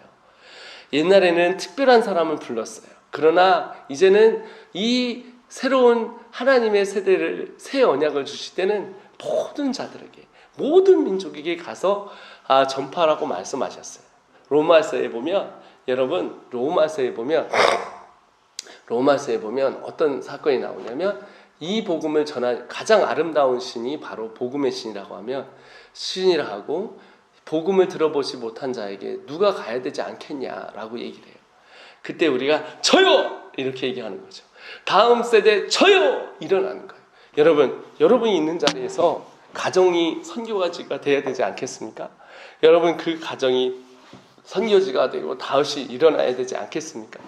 옛날에는 특별한 사람을 불렀어요. 그러나 이제는 이 새로운 하나님의 세대를 새 언약을 주실 때는 모든 자들에게 모든 민족에게 가서 전파라고 말씀하셨어요. 로마서에 보면 여러분 로마서에 보면 어떤 사건이 나오냐면 이 복음을 전할 가장 아름다운 신이 바로 복음의 신이라고 하면 신이라 하고 복음을 들어보지 못한 자에게 누가 가야 되지 않겠냐라고 얘기를 해요. 그때 우리가 저요! 이렇게 얘기하는 거죠. 다음 세대 저요! 일어나는 거예요. 여러분이 있는 자리에서 가정이 선교지가 돼야 되지 않겠습니까? 여러분 그 가정이 선교지가 되고 다윗이 일어나야 되지 않겠습니까?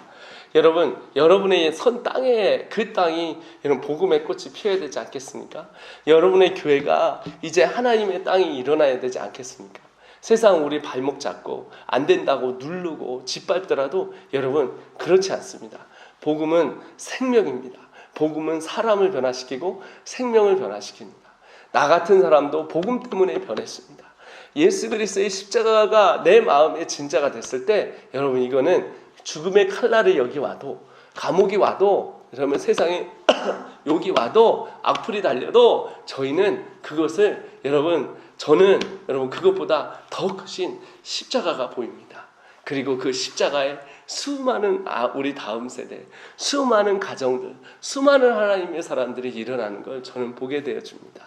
여러분, 여러분의 선 땅에 그 땅이 이런 복음의 꽃이 피어야 되지 않겠습니까? 여러분의 교회가 이제 하나님의 땅이 일어나야 되지 않겠습니까? 세상 우리 발목 잡고 안 된다고 누르고 짓밟더라도 여러분 그렇지 않습니다. 복음은 생명입니다. 복음은 사람을 변화시키고 생명을 변화시킵니다. 나 같은 사람도 복음 때문에 변했습니다. 예수 그리스도의 십자가가 내 마음의 진짜가 됐을 때 여러분 이거는 죽음의 칼날이 여기 와도 감옥이 와도 그러면 세상에 여기 와도 악플이 달려도 저희는 그것을 저는 그것보다 더 크신 십자가가 보입니다. 그리고 그 십자가에 수많은 우리 다음 세대, 수많은 가정들, 수많은 하나님의 사람들이 일어나는 걸 저는 보게 되어줍니다.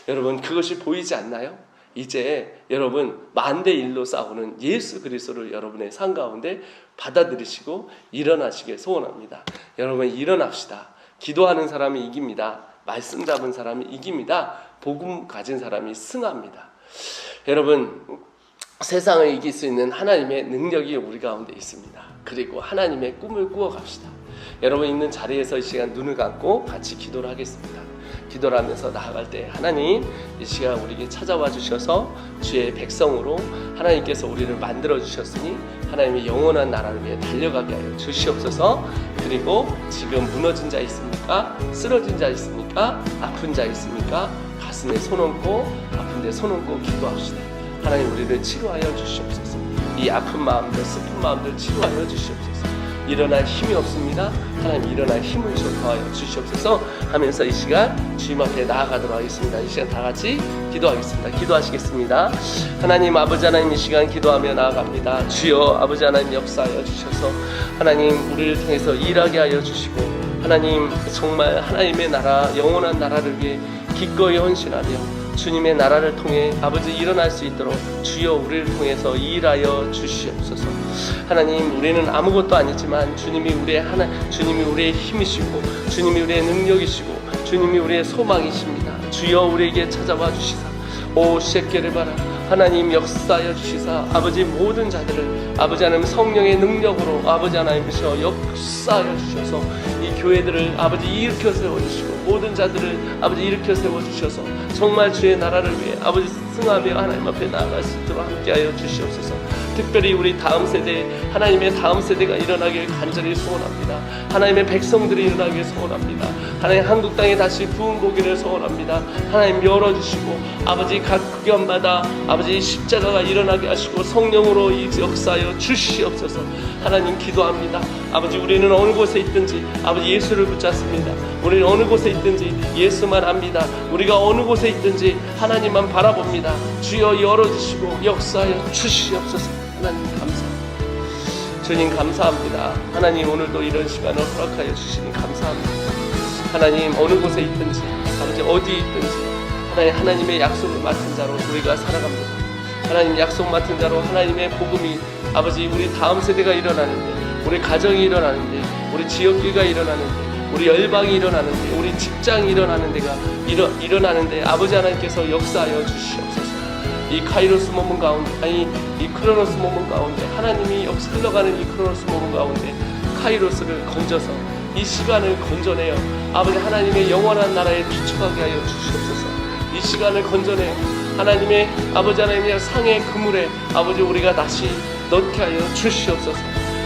여러분 그것이 보이지 않나요? 이제 여러분 만대 일로 싸우는 예수 그리스도를 여러분의 삶 가운데 받아들이시고 일어나시길 소원합니다. 여러분 일어납시다. 기도하는 사람이 이깁니다. 말씀 잡은 사람이 이깁니다. 복음 가진 사람이 승합니다. 여러분, 세상을 이길 수 있는 하나님의 능력이 우리 가운데 있습니다. 그리고 하나님의 꿈을 꾸어갑시다. 여러분 있는 자리에서 이 시간 눈을 감고 같이 기도를 하겠습니다. 기도를 하면서 나아갈 때 하나님, 이 시간 우리에게 찾아와 주셔서 주의 백성으로 하나님께서 우리를 만들어 주셨으니 하나님의 영원한 나라를 위해 달려가게 하여 주시옵소서. 그리고 지금 무너진 자 있습니까? 쓰러진 자 있습니까? 아픈 자 있습니까? 가슴에 손 얹고 아픈데 손 얹고 기도합시다. 하나님, 우리를 치료하여 주시옵소서. 이 아픈 마음들, 슬픈 마음들 치료하여 주시옵소서. 일어날 힘이 없습니다. 하나님, 일어날 힘을 좀 더하여 주시옵소서 하면서 이 시간 주님 앞에 나아가도록 하겠습니다. 이 시간 다 같이 기도하겠습니다. 기도하시겠습니다. 하나님, 아버지 하나님, 이 시간 기도하며 나아갑니다. 주여, 아버지 하나님 역사하여 주셔서 하나님 우리를 통해서 일하게 하여 주시고 하나님 정말 하나님의 나라, 영원한 나라를 위해 기꺼이 헌신하며 주님의 나라를 통해 아버지 일어날 수 있도록 주여 우리를 통해서 일하여 주시옵소서. 하나님, 우리는 아무것도 아니지만 주님이 우리의 힘이시고 주님이 우리의 능력이시고 주님이 우리의 소망이십니다. 주여 우리에게 찾아와 주시사 오 셰케를 바라 하나님 역사하여 주시사 아버지 모든 자들을 아버지 하나님 성령의 능력으로 아버지 하나님이셔 역사하여 주셔서 이 교회들을 아버지 일으켜 세워주시고 모든 자들을 아버지 일으켜 세워주셔서 정말 주의 나라를 위해 아버지 승하며 하나님 앞에 나아갈 수 있도록 함께하여 주시옵소서. 특별히 우리 다음 세대, 하나님의 다음 세대가 일어나길 간절히 소원합니다. 하나님의 백성들이 일어나길 소원합니다. 하나님 한국 땅에 다시 부흥 보기를 소원합니다. 하나님 열어주시고 아버지 각 구견마다 아버지 십자가가 일어나게 하시고 성령으로 이 역사하여 주시옵소서. 하나님 기도합니다. 아버지, 우리는 어느 곳에 있든지 아버지 예수를 붙잡습니다. 우리는 어느 곳에 있든지 예수만 압니다. 우리가 어느 곳에 있든지 하나님만 바라봅니다. 주여 열어주시고 역사하여 주시옵소서. 하나님 감사합니다. 주님 감사합니다. 하나님 오늘도 이런 시간을 허락하여 주시니 감사합니다. 하나님 어느 곳에 있든지 아버지 어디에 있든지 하나님의 약속을 맡은 자로 우리가 살아갑니다. 하나님 약속 맡은 자로 하나님의 복음이 아버지 우리 다음 세대가 일어나는데, 우리 가정이 일어나는데, 우리 지역교회가 일어나는데, 우리 열방이 일어나는데, 우리 직장이 일어나는 데가 일어나는데 아버지 하나님께서 역사하여 주시옵소서. 이 카이로스 모먼 가운데, 이 크로노스 모먼 가운데 하나님이 흘러가는 이 크로노스 모먼 가운데 카이로스를 건져서 이 시간을 건져내어 아버지 하나님의 영원한 나라에 투척하게 하여 주시옵소서. 이 시간을 건져내어 하나님의 아버지 하나님의 상의 그물에 아버지 우리가 다시 넣게 하여 주시옵소서.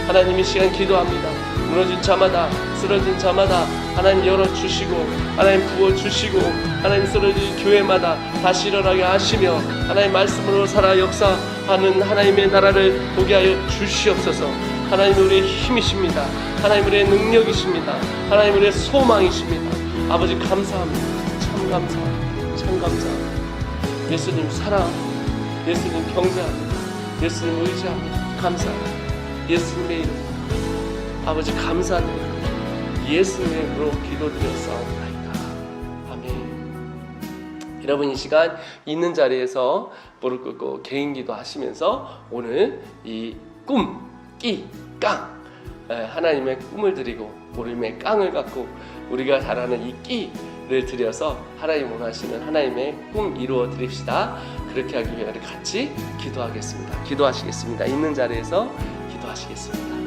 하나님 이 시간 기도합니다. 무너진 자마다 쓰러진 자마다 하나님 열어주시고 하나님 부어주시고 하나님 쓰러진 교회마다 다시 일어나게 하시며 하나님 말씀으로 살아 역사하는 하나님의 나라를 보게 하여 주시옵소서. 하나님 우리의 힘이십니다. 하나님 우리의 능력이십니다. 하나님 우리의 소망이십니다. 아버지 감사합니다. 참 감사합니다. 참 감사합니다. 예수님 사랑합니다. 예수님 경배합니다. 예수님 의지합니다. 감사합니다. 예수님의 이름 아버지 감사드립니다. 예수님의 이름으로 기도드렸사옵나이다. 아멘. 여러분 이 시간 있는 자리에서 무릎 꿇고 개인 기도하시면서 오늘 이 꿈, 끼, 깡 하나님의 꿈을 드리고 우리의 깡을 갖고 우리가 잘하는 이 끼를 드려서 하나님 원하시는 하나님의 꿈 이루어 드립시다. 그렇게 하기 위해 같이 기도하겠습니다. 기도하시겠습니다. 있는 자리에서 기도하시겠습니다.